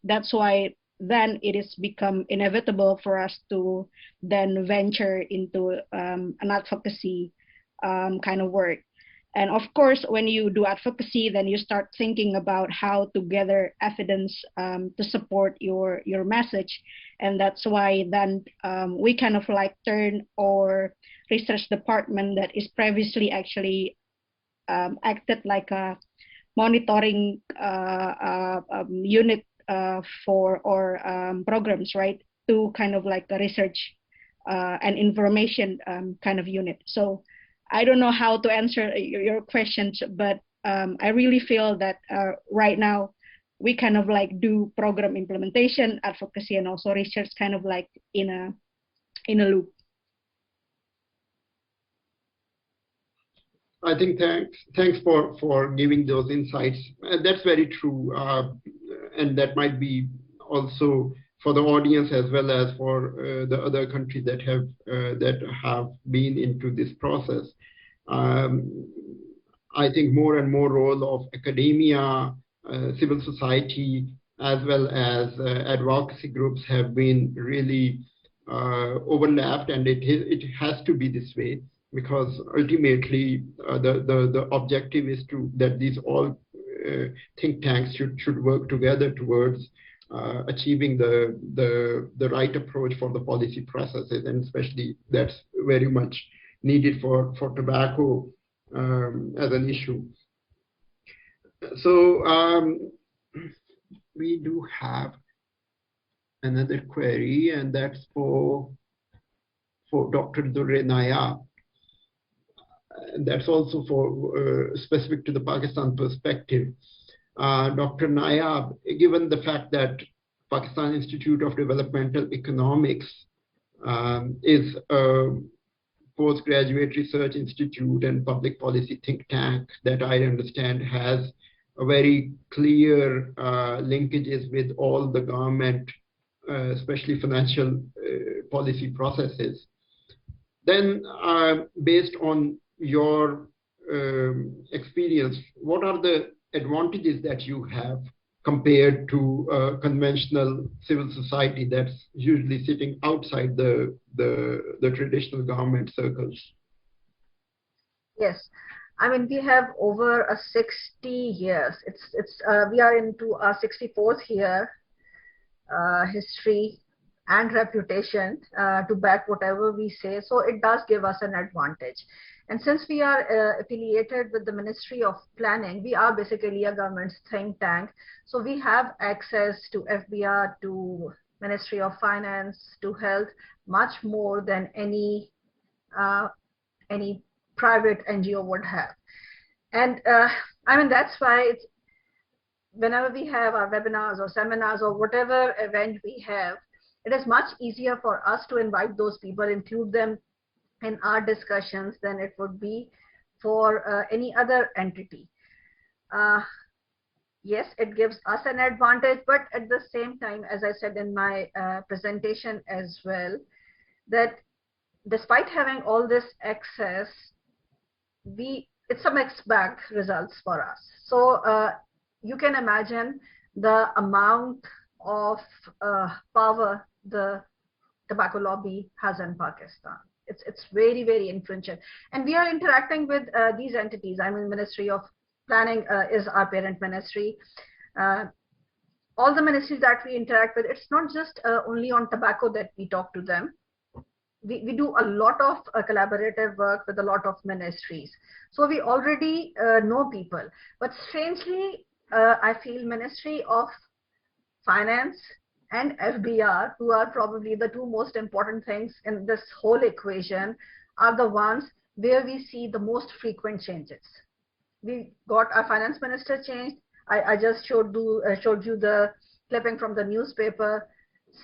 That's why then it has become inevitable for us to then venture into an advocacy kind of work. And of course, when you do advocacy, then you start thinking about how to gather evidence to support your message. And that's why then we kind of like turn our research department that is previously actually acted like a monitoring unit for our programs, right, to kind of like a research and information kind of unit. So I don't know how to answer your questions, but I really feel that right now we kind of like do program implementation, advocacy, and also research kind of like in a loop. I think thanks for giving those insights. That's very true, and that might be also for the audience as well as for the other countries that have been into this process. I think more and more role of academia, civil society, as well as advocacy groups have been really overlapped, and it has to be this way, because ultimately the objective is that these all think tanks should work together towards achieving the right approach for the policy processes, and especially that's very much needed for tobacco as an issue. So we do have another query, and that's for Dr. Durre Nayab. That's also for specific to the Pakistan perspective. Dr. Nayab, given the fact that Pakistan Institute of Developmental Economics is a postgraduate research institute and public policy think tank that I understand has a very clear linkages with all the government, especially financial policy processes, then based on your experience, what are the advantages that you have compared to conventional civil society that's usually sitting outside the traditional government circles? Yes, I mean we have over a 60 years. We are into our 64th year history and reputation to back whatever we say. So it does give us an advantage. And since we are affiliated with the Ministry of Planning, we are basically a government think tank. So we have access to FBR, to Ministry of Finance, to Health, much more than any private NGO would have. And I mean, that's why it's, whenever we have our webinars or seminars or whatever event we have, it is much easier for us to invite those people, include them in our discussions than it would be for any other entity. Yes, it gives us an advantage, but at the same time, as I said in my presentation as well, that despite having all this access, it's a mixed bag results for us. So you can imagine the amount of power the tobacco lobby has in Pakistan. It's very, very influential. And we are interacting with these entities. I mean, Ministry of Planning is our parent ministry. All the ministries that we interact with, it's not just only on tobacco that we talk to them. We do a lot of collaborative work with a lot of ministries. So we already know people. But strangely, I feel Ministry of Finance and FBR, who are probably the two most important things in this whole equation, are the ones where we see the most frequent changes. We got our finance minister changed. I just showed you the clipping from the newspaper,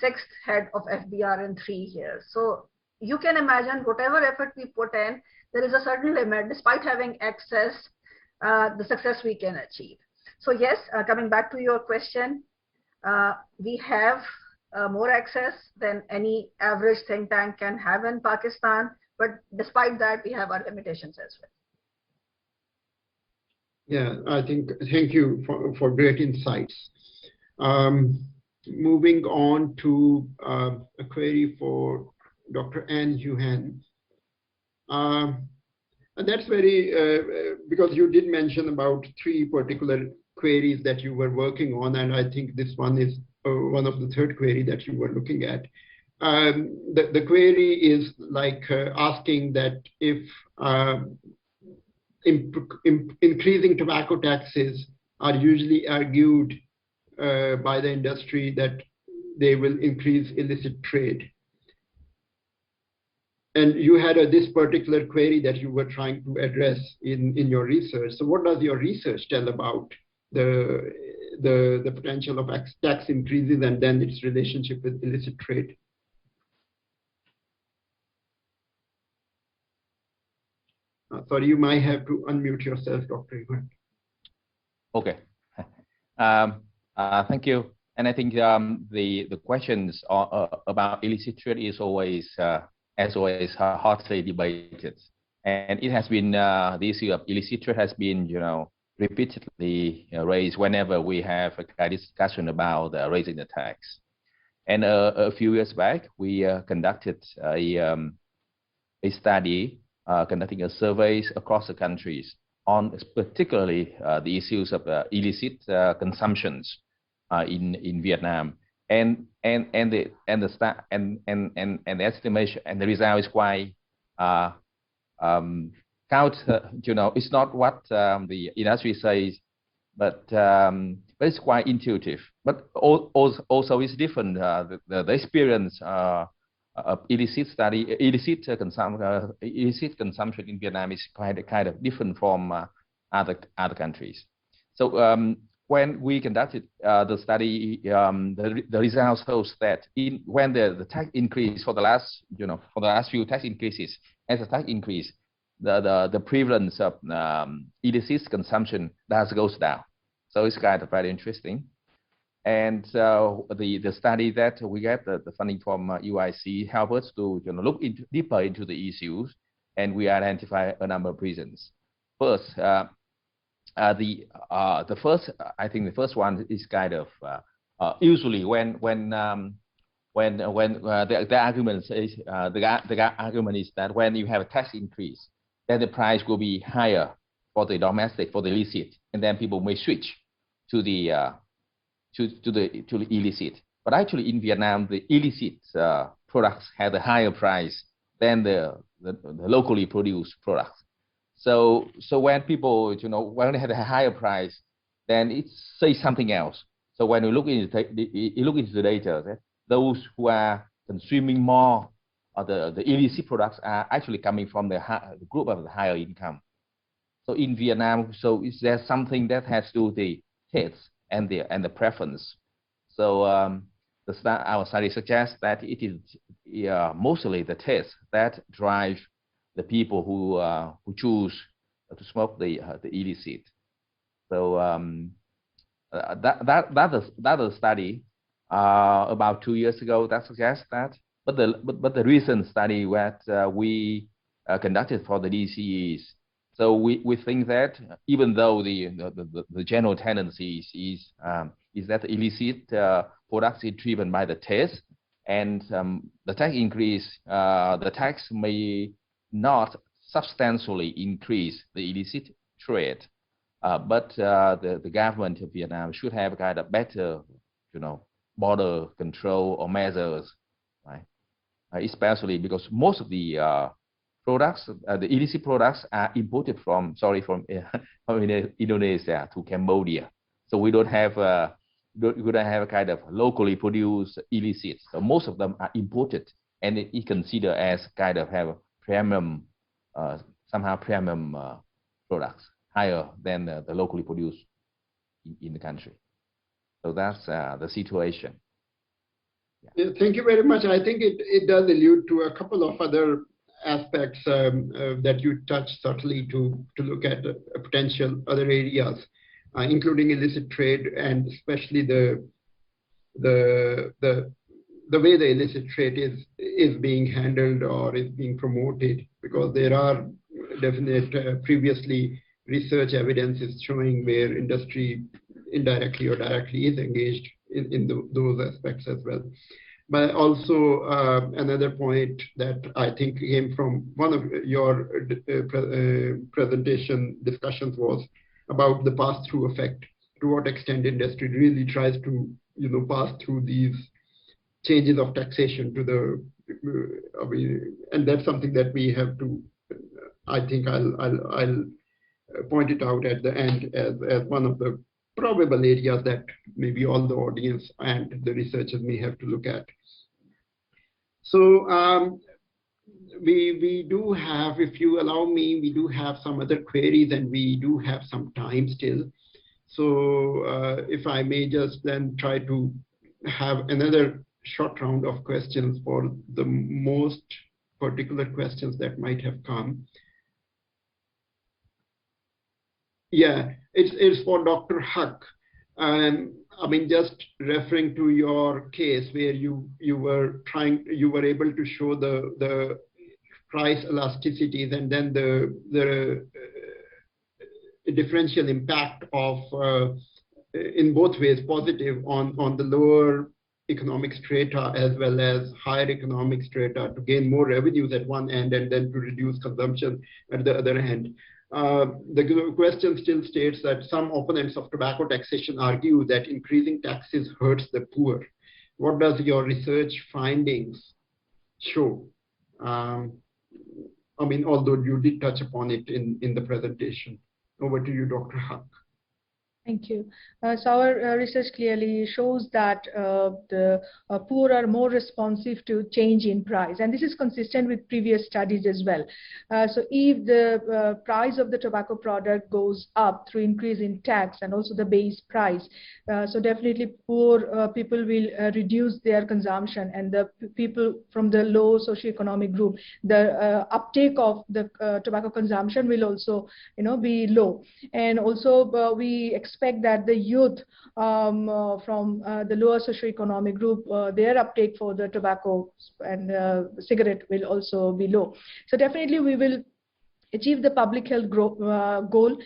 6th head of FBR in 3 years. So you can imagine whatever effort we put in, there is a certain limit, despite having access, the success we can achieve. So yes, coming back to your question, we have more access than any average think tank can have in Pakistan, but despite that, we have our limitations as well. Yeah, thank you for great insights. Moving on to a query for Dr. Ann Yuhan. And that's very, because you did mention about 3 particular queries that you were working on, and I think this one is one of the 3rd query that you were looking at. The query is like asking that if increasing tobacco taxes are usually argued by the industry that they will increase illicit trade. And you had this particular query that you were trying to address in your research. So what does your research tell about the potential of tax increases and then its relationship with illicit trade? Sorry, you might have to unmute yourself, Dr. Yuhan. Okay. Thank you. And I think the questions about illicit trade is always, as always, hotly debated. And it has been, the issue of illicit trade has been, repeatedly raised whenever we have a discussion about raising the tax. And a few years back, we conducted a study, conducting a surveys across the countries on particularly the issues of illicit consumptions in Vietnam, and the estimation and the result is quite it's not what the industry says, but it's quite intuitive. But also it's different. The experience of illicit consumption in Vietnam is kind of different from other countries. So when we conducted the study, the results shows that when the tax increase for the last few tax increases, as the tax increase, the prevalence of illicit consumption goes down. So it's kind of very interesting. And the study that we get the funding from UIC help us to look deeper into the issues, and we identify a number of reasons. First, the first, I think the first one is kind of usually when the argument is the argument is that when you have a tax increase, then the price will be higher for the domestic, for the illicit, and then people may switch to the illicit. But actually, in Vietnam, the illicit products have a higher price than the locally produced products. So when people, when they have a higher price, then it says something else. So when you look into the data, those who are consuming more of the illicit products are actually coming from the group of the higher income. So in Vietnam, so is there something that has to do with the taste and the preference? So our study suggests that it is mostly the taste that drive the people who choose to smoke the illicit. So that is a study about 2 years ago that suggests that. But the recent study that we conducted for the DC is, so we think that even though the general tendency is that illicit products is driven by the taste, and the tax increase, the tax may not substantially increase the illicit trade, but the government of Vietnam should have kind of better, border control or measures, right? Especially because most of the products, the illicit products, are imported from Indonesia to Cambodia. So we don't have a kind of locally produced illicit. So most of them are imported, and it is considered as kind of have premium, somehow premium products higher than the locally produced in the country. So that's the situation. Yeah, thank you very much. I think it does allude to a couple of other aspects that you touched, certainly to look at potential other areas, including illicit trade, and especially the way the illicit trade is being handled or is being promoted, because there are definite previously research evidence is showing where industry indirectly or directly is engaged in those aspects as well. But also another point that I think came from one of your presentation discussions was about the pass-through effect. To what extent industry really tries to pass through these changes of taxation to the, and that's something that we have to, I think I'll point it out at the end as one of the probable areas that maybe all the audience and the researchers may have to look at. So we do have, if you allow me, we do have some other queries, and we do have some time still. So if I may just then try to have another short round of questions for the most particular questions that might have come. Yeah, it's for Dr. Huck. I mean, just referring to your case where you were able to show the price elasticities, and then the differential impact of in both ways, positive on the lower economic strata as well as higher economic strata, to gain more revenues at one end and then to reduce consumption at the other end. The question still states that some opponents of tobacco taxation argue that increasing taxes hurts the poor. What does your research findings show? I mean, although you did touch upon it in the presentation. Over to you, Dr. Huck. Thank you. So our research clearly shows that the poor are more responsive to change in price, and this is consistent with previous studies as well. So if the price of the tobacco product goes up through increase in tax and also the base price, so definitely poor people will reduce their consumption, and the people from the low socioeconomic group, the uptake of the tobacco consumption will also be low. And also we expect that the youth from the lower socioeconomic group, their uptake for the tobacco and cigarette will also be low. So definitely we will achieve the public health goal.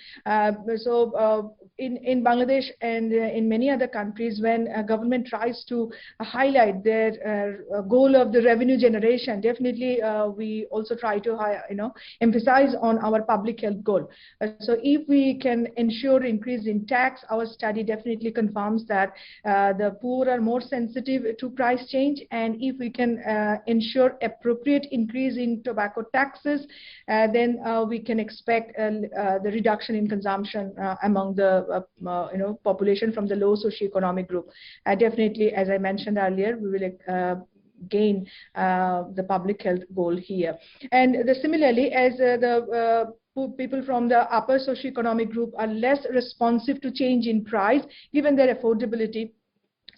In Bangladesh and in many other countries, when a government tries to highlight their goal of the revenue generation, definitely we also try to emphasize on our public health goal. So if we can ensure increase in tax, our study definitely confirms that the poor are more sensitive to price change, and if we can ensure appropriate increase in tobacco taxes, then we can expect the reduction in consumption among the population from the low socioeconomic group. Definitely, as I mentioned earlier, we will gain the public health goal here. And similarly, as the people from the upper socioeconomic group are less responsive to change in price, given their affordability.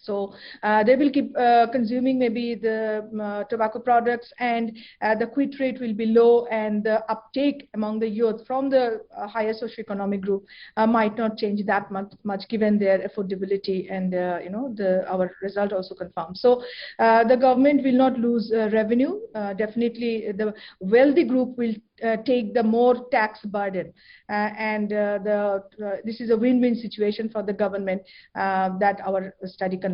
So they will keep consuming maybe the tobacco products, and the quit rate will be low, and the uptake among the youth from the higher socioeconomic group might not change that much given their affordability, and our result also confirms. So the government will not lose revenue. Definitely the wealthy group will take the more tax burden, and this is a win-win situation for the government that our study confirms.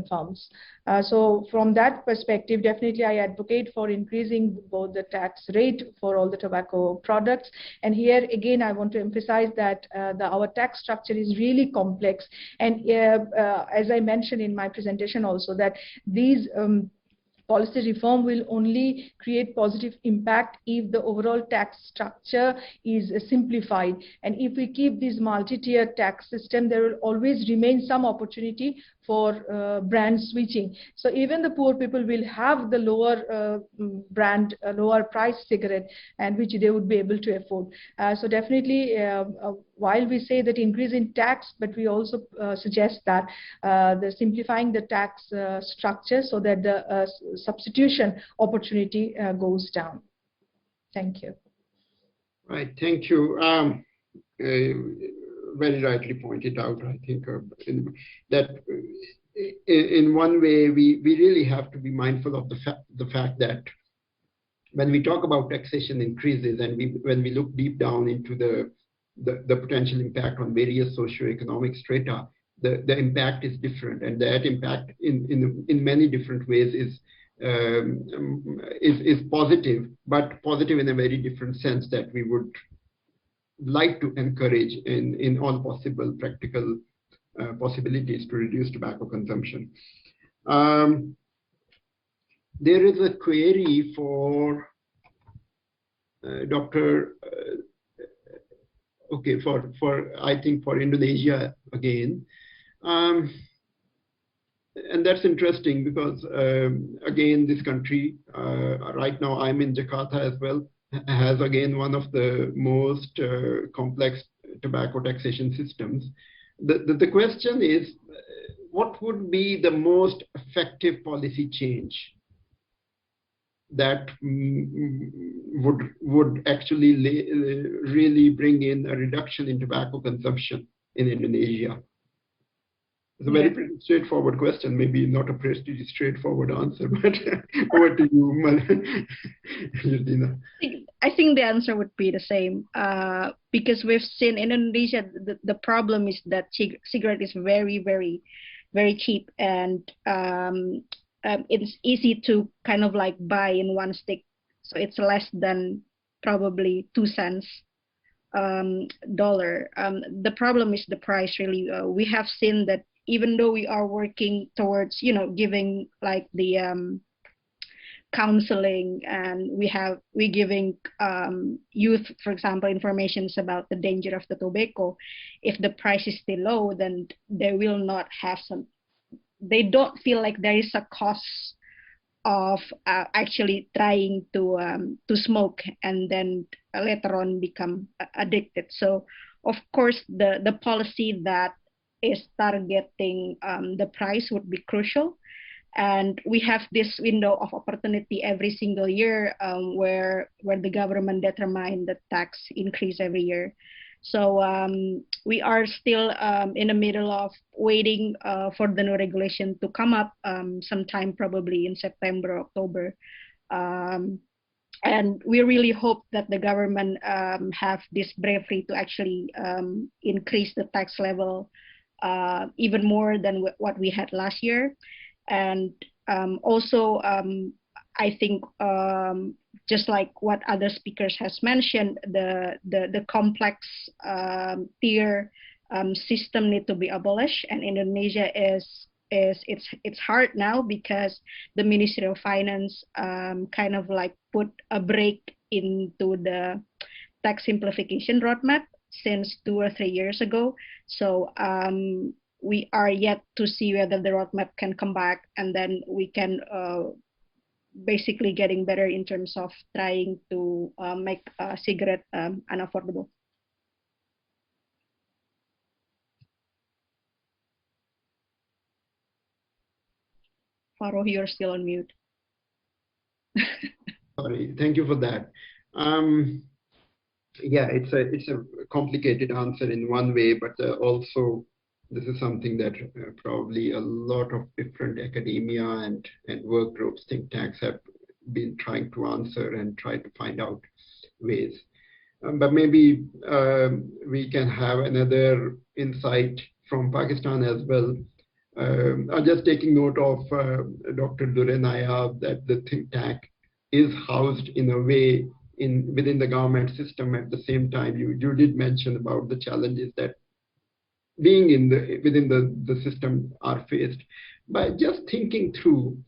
So from that perspective, definitely I advocate for increasing both the tax rate for all the tobacco products. And here again, I want to emphasize that our tax structure is really complex, and as I mentioned in my presentation also, that these policy reform will only create positive impact if the overall tax structure is simplified. And if we keep this multi-tier tax system, there will always remain some opportunity for brand switching. So even the poor people will have the lower lower price cigarette, and which they would be able to afford. So definitely, while we say that increase in tax, but we also suggest that the simplifying the tax structure so that the substitution opportunity goes down. Thank you. Right, thank you. Very rightly pointed out, I think, that in one way we really have to be mindful of the fact that when we talk about taxation increases, and when we look deep down into the potential impact on various socioeconomic strata, the impact is different, and that impact in many different ways is positive, but positive in a very different sense that we would like to encourage in all possible practical possibilities to reduce tobacco consumption. There is a query for Dr. Okay, I think for Indonesia again. And that's interesting because, again, this country, right now I'm in Jakarta as well, has again one of the most complex tobacco taxation systems. The question is, what would be the most effective policy change that would actually really bring in a reduction in tobacco consumption in Indonesia? It's a very pretty straightforward question, maybe not a pretty straightforward answer, but over to you, Justina. I think the answer would be the same, because we've seen in Indonesia, the problem is that cigarette is very, very, very cheap, and it's easy to kind of like buy in one stick. So it's less than probably 2 cents dollar. The problem is the price, really. We have seen that even though we are working towards, giving like the counseling, and we're giving youth, for example, informations about the danger of the tobacco, if the price is still low, then they will not have they don't feel like there is a cost of actually trying to smoke and then later on become addicted. So of course the policy that is targeting the price would be crucial, and we have this window of opportunity every single year where the government determine the tax increase every year. So we are still in the middle of waiting for the new regulation to come up sometime probably in September, October. and we really hope that the government have this bravery to actually increase the tax level even more than what we had last year. And also, I think just like what other speakers has mentioned, the complex tier system need to be abolished. And Indonesia it's hard now because the Ministry of Finance kind of like put a break into the tax simplification roadmap since 2 or 3 years ago. So we are yet to see whether the roadmap can come back, and then we can basically getting better in terms of trying to make cigarette unaffordable. Farouk, you're still on mute. Sorry, thank you for that. Yeah, it's a complicated answer in one way, but also this is something that probably a lot of different academia and work groups, think tanks have been trying to answer and try to find out ways. But maybe we can have another insight from Pakistan as well. I'm just taking note of Dr. Dure Nayab that the think tank is housed in a way within the government system. At the same time, you did mention about the challenges that being within the system are faced. But just thinking through,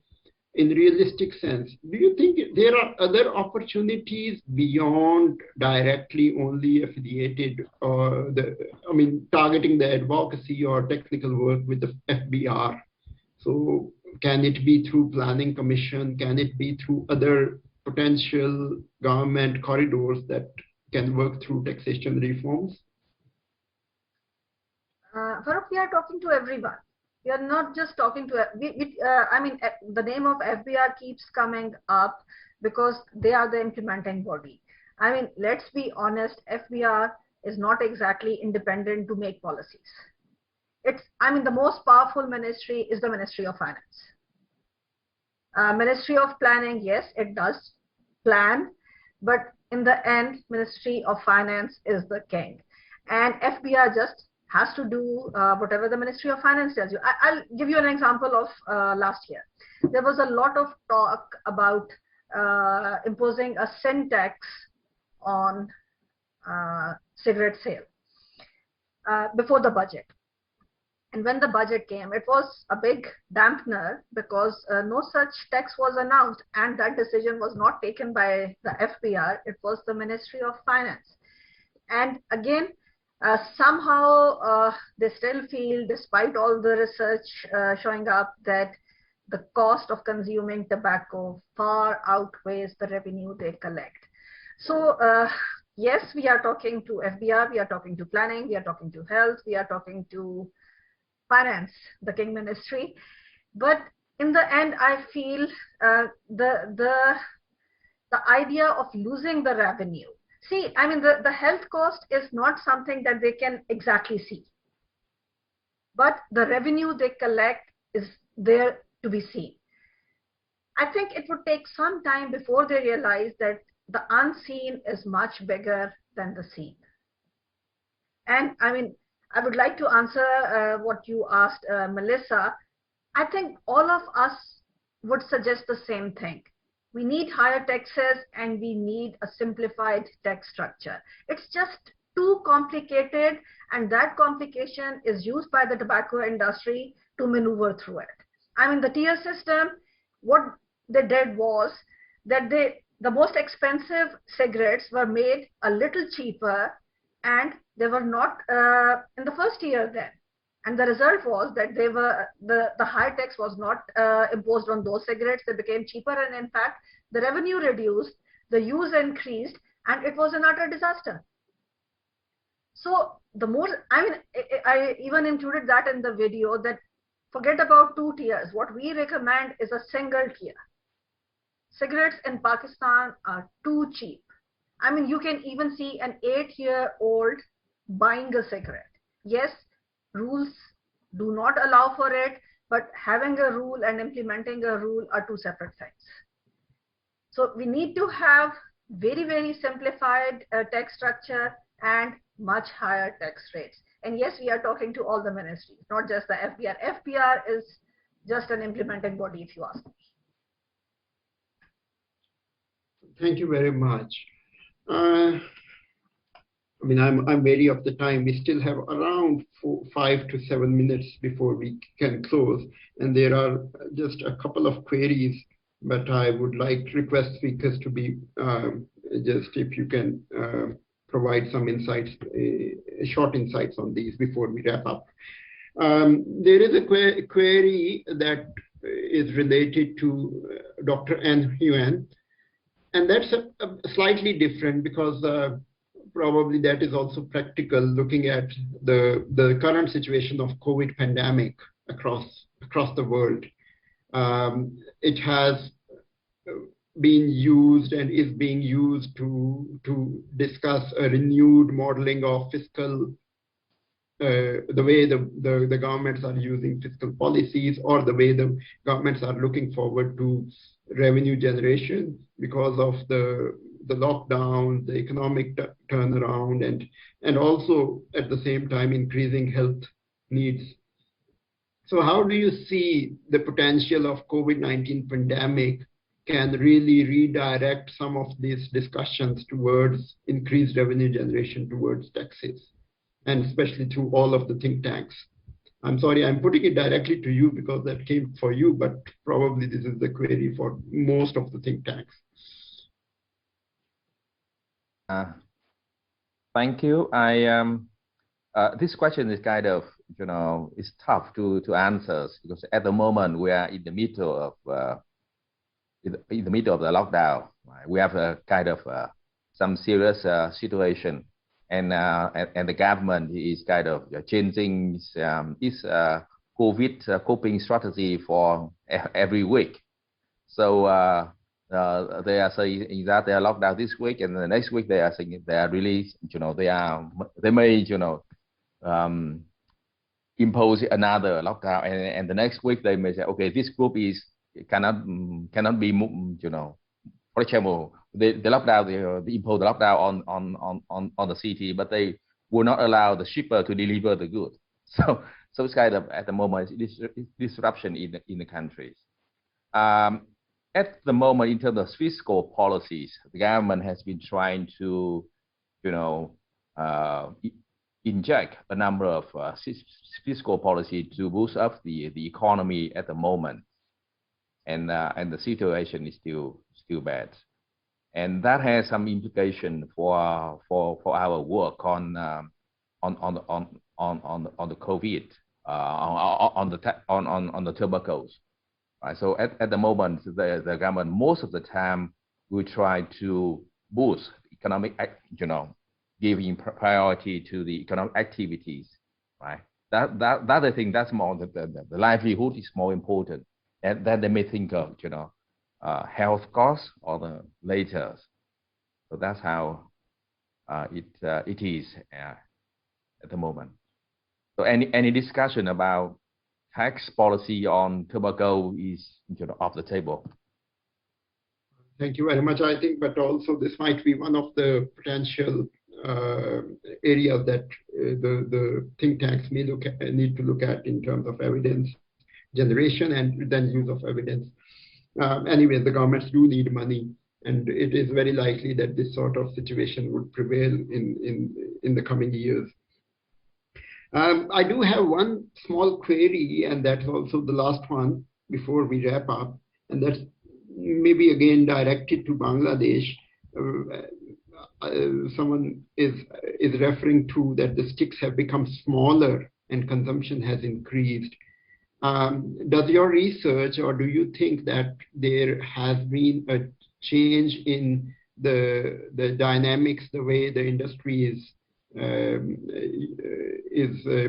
in realistic sense, do you think there are other opportunities beyond directly only affiliated, or targeting the advocacy or technical work with the FBR? So can it be through planning commission? Can it be through other potential government corridors that can work through taxation reforms? Farouk, we are talking to everyone. We are not just talking to, the name of FBR keeps coming up because they are the implementing body. I mean, let's be honest, FBR is not exactly independent to make policies. The most powerful ministry is the Ministry of Finance. Ministry of Planning, yes, it does plan, but in the end, Ministry of Finance is the king. And FBR just has to do whatever the Ministry of Finance tells you. I'll give you an example of last year. There was a lot of talk about imposing a sin tax on cigarette sale before the budget. And when the budget came, it was a big dampener because no such tax was announced, and that decision was not taken by the FBR, it was the Ministry of Finance. And again, somehow they still feel, despite all the research showing up, that the cost of consuming tobacco far outweighs the revenue they collect. So yes, we are talking to FBR, we are talking to planning, we are talking to health, we are talking to finance, the king ministry. But in the end, I feel the idea of losing the revenue. See, the health cost is not something that they can exactly see, but the revenue they collect is there to be seen. I think it would take some time before they realize that the unseen is much bigger than the seen. And I would like to answer what you asked, Melissa. I think all of us would suggest the same thing. We need higher taxes and we need a simplified tax structure. It's just too complicated, and that complication is used by the tobacco industry to maneuver through it. The tier system, what they did was that the most expensive cigarettes were made a little cheaper, and they were not in the first tier then. And the result was that they were the high tax was not imposed on those cigarettes. They became cheaper, and in fact, the revenue reduced, the use increased, and it was an utter disaster. So the more, I even included that in the video, that forget about 2 tiers. What we recommend is a single tier. Cigarettes in Pakistan are too cheap. You can even see an 8-year-old buying a cigarette. Yes, rules do not allow for it, but having a rule and implementing a rule are 2 separate things. So we need to have very, very simplified tax structure and much higher tax rates. And yes, we are talking to all the ministries, not just the FBR. FBR is just an implementing body, if you ask me. Thank you very much. I mean, I'm wary of the time. We still have around 5 to 7 minutes before we can close, and there are just a couple of queries, but I would like to request speakers to be just if you can provide some insights, short insights on these before we wrap up. There is a query that is related to Dr. N. Huan, and that's slightly different because probably that is also practical, looking at the current situation of COVID pandemic across the world. It has been used and is being used to discuss a renewed modeling of fiscal, the way the governments are using fiscal policies, or the way the governments are looking forward to revenue generation because of the lockdown, the economic turnaround, and also at the same time increasing health needs. So how do you see the potential of COVID-19 pandemic can really redirect some of these discussions towards increased revenue generation towards taxes, and especially through all of the think tanks? I'm sorry, I'm putting it directly to you because that came for you, but probably this is the query for most of the think tanks. Thank you. This question is kind of, it's tough to answer because at the moment we are in the middle of the lockdown. Right? We have a kind of some serious situation, and the government is kind of changing its COVID coping strategy for every week. So they are saying that they are locked down this week, and the next week they are saying they are really, they may, impose another lockdown, and the next week they may say, okay, this group cannot be, for example, they lockdown, they impose the lockdown on the city, but they will not allow the shipper to deliver the goods. So it's kind of at the moment it's disruption in the countries. At the moment, in terms of fiscal policies, the government has been trying to, inject a number of fiscal policy to boost up the economy at the moment, and the situation is still bad, and that has some implication for our work on the COVID, on the tobaccos. Right. So at the moment, the government most of the time will try to boost economic, giving priority to the economic activities. Right. That I think that's more the livelihood is more important, and then they may think of health costs or the later. So that's how it is at the moment. So any discussion about tax policy on tobacco is off the table. Thank you very much. I think, but also this might be one of the potential areas that the think tanks may need to look at in terms of evidence generation and then use of evidence. Anyway, the governments do need money, and it is very likely that this sort of situation would prevail in the coming years. I do have one small query, and that's also the last one before we wrap up, and that's maybe again directed to Bangladesh. Someone is referring to that the sticks have become smaller and consumption has increased. Does your research, or do you think that there has been a change in the dynamics, the way the industry is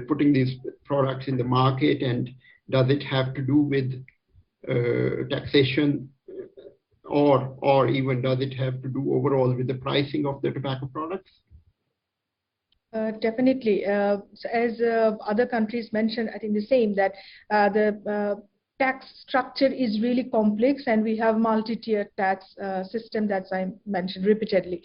putting these products in the market, and does it have to do with taxation, or even does it have to do overall with the pricing of the tobacco products? Definitely. So as other countries mentioned, I think the same, that the tax structure is really complex, and we have multi-tier tax system that I mentioned repeatedly.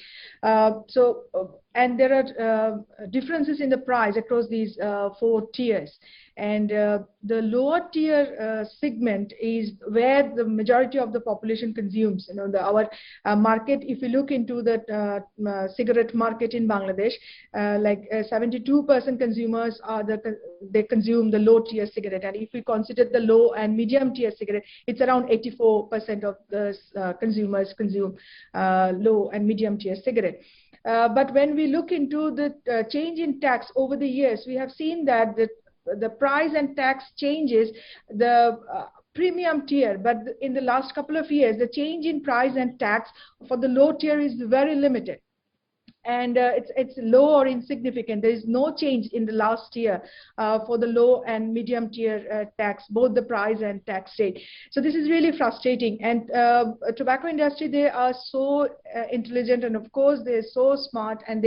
And there are differences in the price across these 4 tiers. And the lower tier segment is where the majority of the population consumes. You know, our market, if you look into the cigarette market in Bangladesh, like 72% consumers are they consume the low tier cigarette. And if we consider the low and medium tier cigarette, it's around 84% of the consumers consume low and medium tier cigarette. But when we look into the change in tax over the years, we have seen that the price and tax changes the premium tier, but in the last couple of years, the change in price and tax for the low tier is very limited. And it's low or insignificant. There is no change in the last year for the low and medium tier tax, both the price and tax rate. So this is really frustrating. And tobacco industry, they are so intelligent, and of course they're so smart, and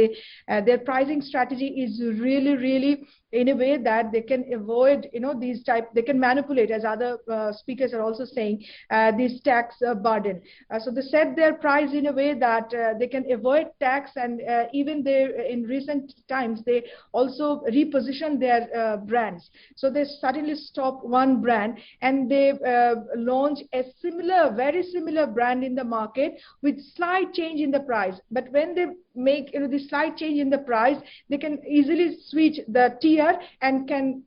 their pricing strategy is really in a way that they can avoid, you know, they can manipulate, as other speakers are also saying, this tax burden. So they set their price in a way that they can avoid tax, and even in recent times, they also reposition their brands. So they suddenly stop one brand and they launch a very similar brand in the market with slight change in the price. But when they make, you know, the slight change in the price, they can easily switch the tier and can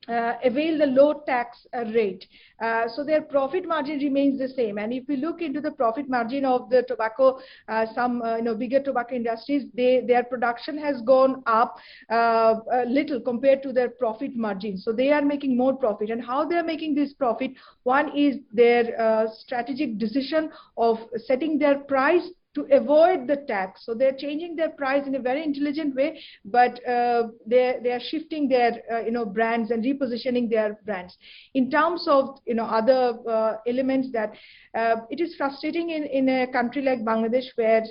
avail the low tax rate. So their profit margin remains the same. And if we look into the profit margin of the tobacco, some bigger tobacco industries, their production has gone up a little compared to their profit margin. So they are making more profit. And how they are making this profit? One is their strategic decision of setting their price to avoid the tax. So they're changing their price in a very intelligent way, but they are shifting their brands and repositioning their brands. In terms of other elements, that it is frustrating in a country like Bangladesh, where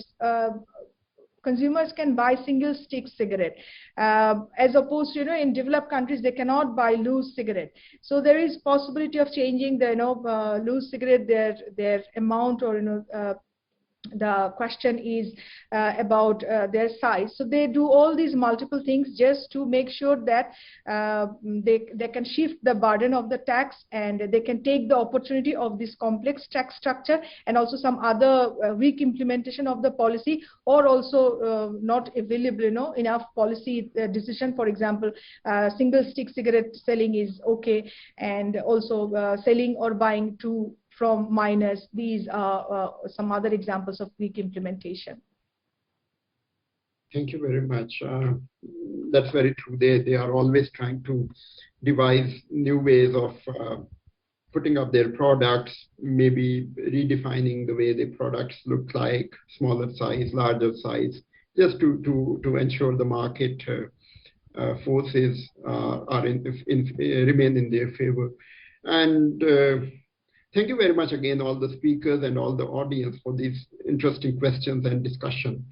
consumers can buy single stick cigarette, as opposed to in developed countries they cannot buy loose cigarette. So there is possibility of changing the loose cigarette, their amount, or the question is about their size. So they do all these multiple things just to make sure that they can shift the burden of the tax, and they can take the opportunity of this complex tax structure and also some other weak implementation of the policy, or also not available enough policy decision. For example, single stick cigarette selling is okay, and also selling or buying from minors. These are some other examples of weak implementation. Thank you very much. That's very true. They are always trying to devise new ways of putting up their products, maybe redefining the way the products look like, smaller size, larger size, just to ensure the market forces remain in their favor. And thank you very much again, all the speakers and all the audience, for these interesting questions and discussion.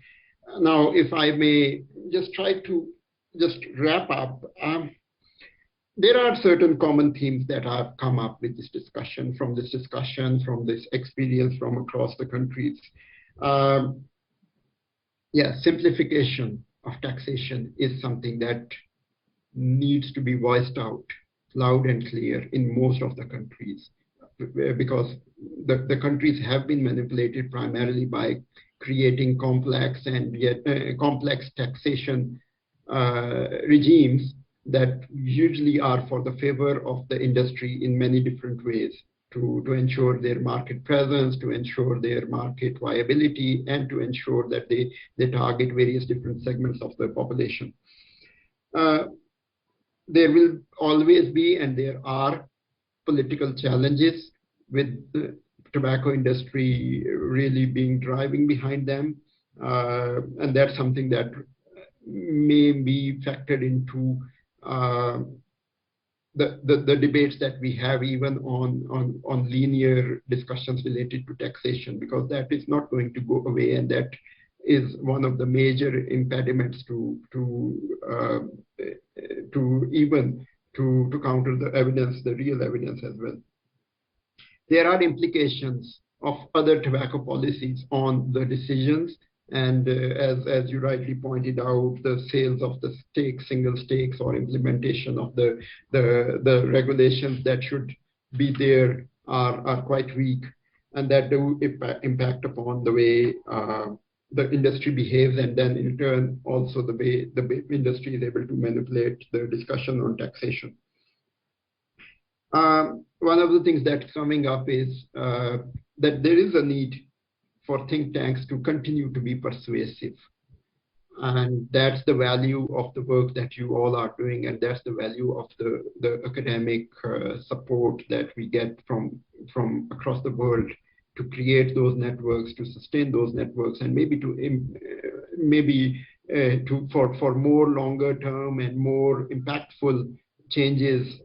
Now, if I may just try to wrap up, there are certain common themes that have come up with this discussion, from this experience from across the countries. Simplification of taxation is something that needs to be voiced out loud and clear in most of the countries, because the countries have been manipulated primarily by creating complex and yet complex taxation regimes that usually are for the favor of the industry in many different ways, to ensure their market presence, to ensure their market viability, and to ensure that they target various different segments of the population. There will always be, and there are, political challenges with the tobacco industry really being driving behind them, and that's something that may be factored into the debates that we have, even on linear discussions related to taxation, because that is not going to go away, and that is one of the major impediments to counter the evidence, the real evidence as well. there are implications of other tobacco policies on the decisions. And as you rightly pointed out, the sales of the stakes, single stakes, or implementation of the regulations that should be there are quite weak, and that do impact upon the way the industry behaves, and then in turn also the way the industry is able to manipulate the discussion on taxation. One of the things that's coming up is that there is a need for think tanks to continue to be persuasive. And that's the value of the work that you all are doing, and that's the value of the academic support that we get from across the world to create those networks, to sustain those networks, and maybe for more longer term and more impactful changes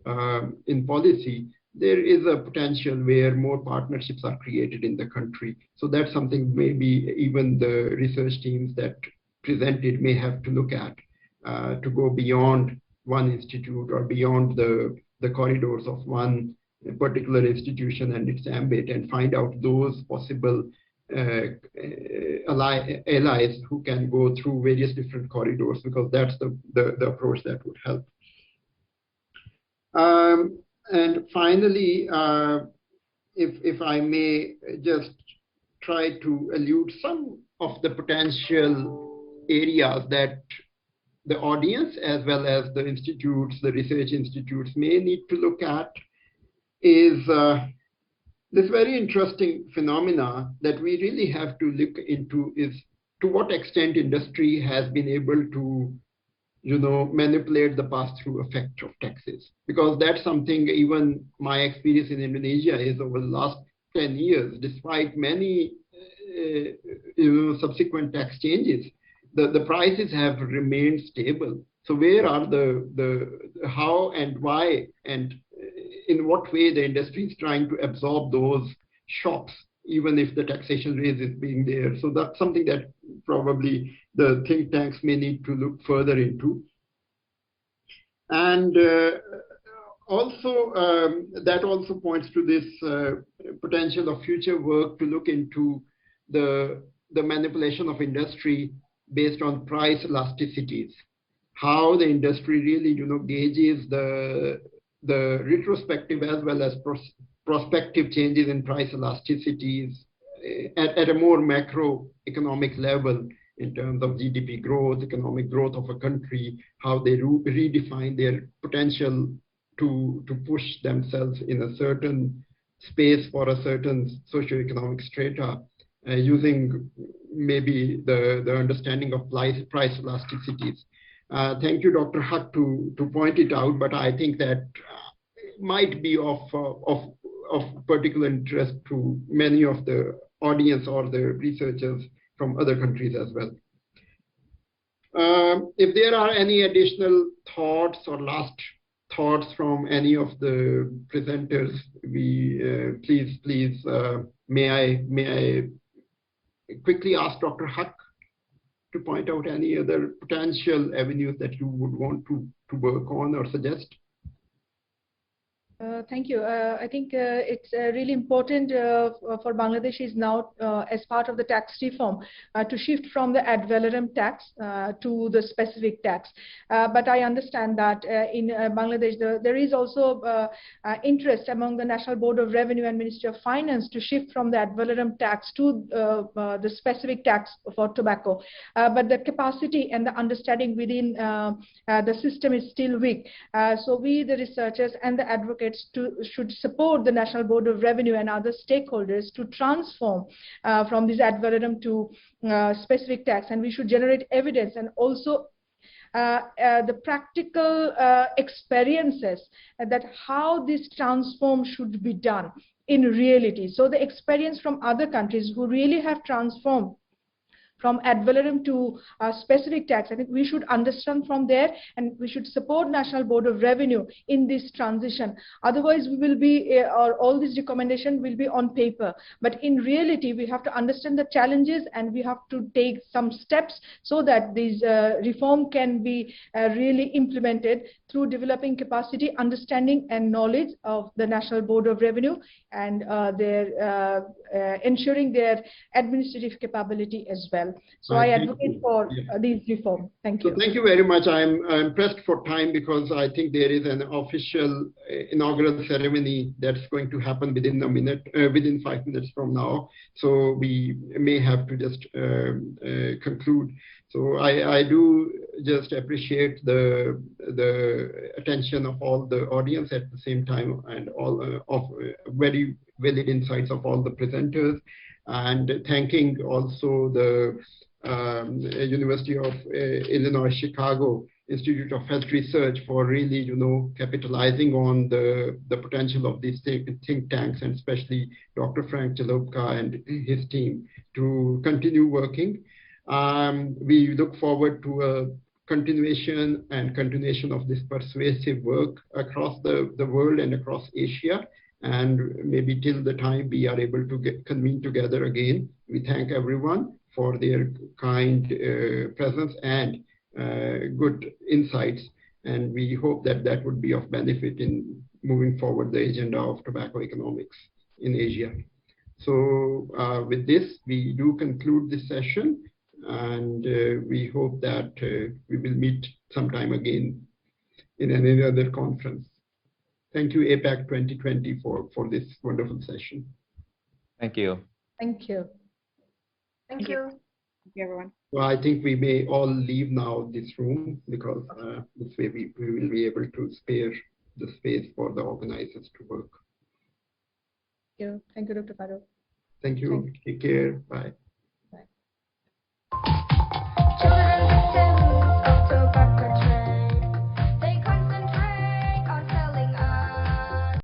in policy. There is a potential where more partnerships are created in the country. So that's something maybe even the research teams that presented may have to look at to go beyond one institute or beyond the corridors of one particular institution and its ambit, and find out those possible allies who can go through various different corridors, because that's the approach that would help. And finally, if I may just try to allude some of the potential areas that the audience as well as the institutes, the research institutes may need to look at, is this very interesting phenomena that we really have to look into, is to what extent industry has been able to manipulate the pass-through effect of taxes. Because that's something, even my experience in Indonesia is over the last 10 years, despite many subsequent tax changes, the prices have remained stable. So where are the how and why and in what way the industry is trying to absorb those shocks, even if the taxation raise is being there. So that's something that probably the think tanks may need to look further into. And also, that also points to this potential of future work to look into the manipulation of industry based on price elasticities. How the industry really, gauges the retrospective as well as prospective changes in price elasticities at a more macroeconomic level in terms of GDP growth, economic growth of a country, how they redefine their potential to push themselves in a certain space for a certain socioeconomic strata, using maybe the understanding of price elasticities. Thank you, Dr. Huck, to point it out, but I think that might be of particular interest to many of the audience or the researchers from other countries as well. If there are any additional thoughts or last thoughts from any of the presenters, please may I quickly ask Dr. Huck to point out any other potential avenues that you would want to work on or suggest? Thank you. I think it's really important for Bangladesh is now, as part of the tax reform, to shift from the ad valorem tax to the specific tax. But I understand that in Bangladesh, there is also interest among the National Board of Revenue and Ministry of Finance to shift from the ad valorem tax to the specific tax for tobacco. But the capacity and the understanding within the system is still weak. So we, the researchers and the advocates, should support the National Board of Revenue and other stakeholders to transform from this ad valorem to specific tax, and we should generate evidence and also the practical experiences that how this transform should be done in reality. So the experience from other countries who really have transformed from ad valorem to specific tax. I think we should understand from there, and we should support National Board of Revenue in this transition. Otherwise, we will be, or all these recommendations will be on paper. But in reality, we have to understand the challenges, and we have to take some steps so that these reform can be really implemented through developing capacity, understanding, and knowledge of the National Board of Revenue, and ensuring their administrative capability as well. So I advocate for these reforms. Thank you. So thank you very much. I'm pressed for time because I think there is an official inaugural ceremony that's going to happen within a minute, within 5 minutes from now. So we may have to just conclude. So I do just appreciate the attention of all the audience at the same time, and all of very valid insights of all the presenters, and thanking also the University of Illinois Chicago Institute of Health Research for really, capitalizing on the potential of these think tanks, and especially Dr. Frank Jalobka and his team to continue working. We look forward to a continuation of this persuasive work across the world and across Asia, and maybe till the time we are able to convene together again. We thank everyone for their kind presence and good insights, and we hope that that would be of benefit in moving forward the agenda of tobacco economics in Asia. So with this, we do conclude this session, and we hope that we will meet sometime again in another conference. Thank you, APACT 2020, for this wonderful session. Thank you. Thank you. Thank you. Thank you, everyone. Well, I think we may all leave now this room, because this way we will be able to spare the space for the organizers to work. Thank you, Dr. Farooq. Thank you. Take care. Bye.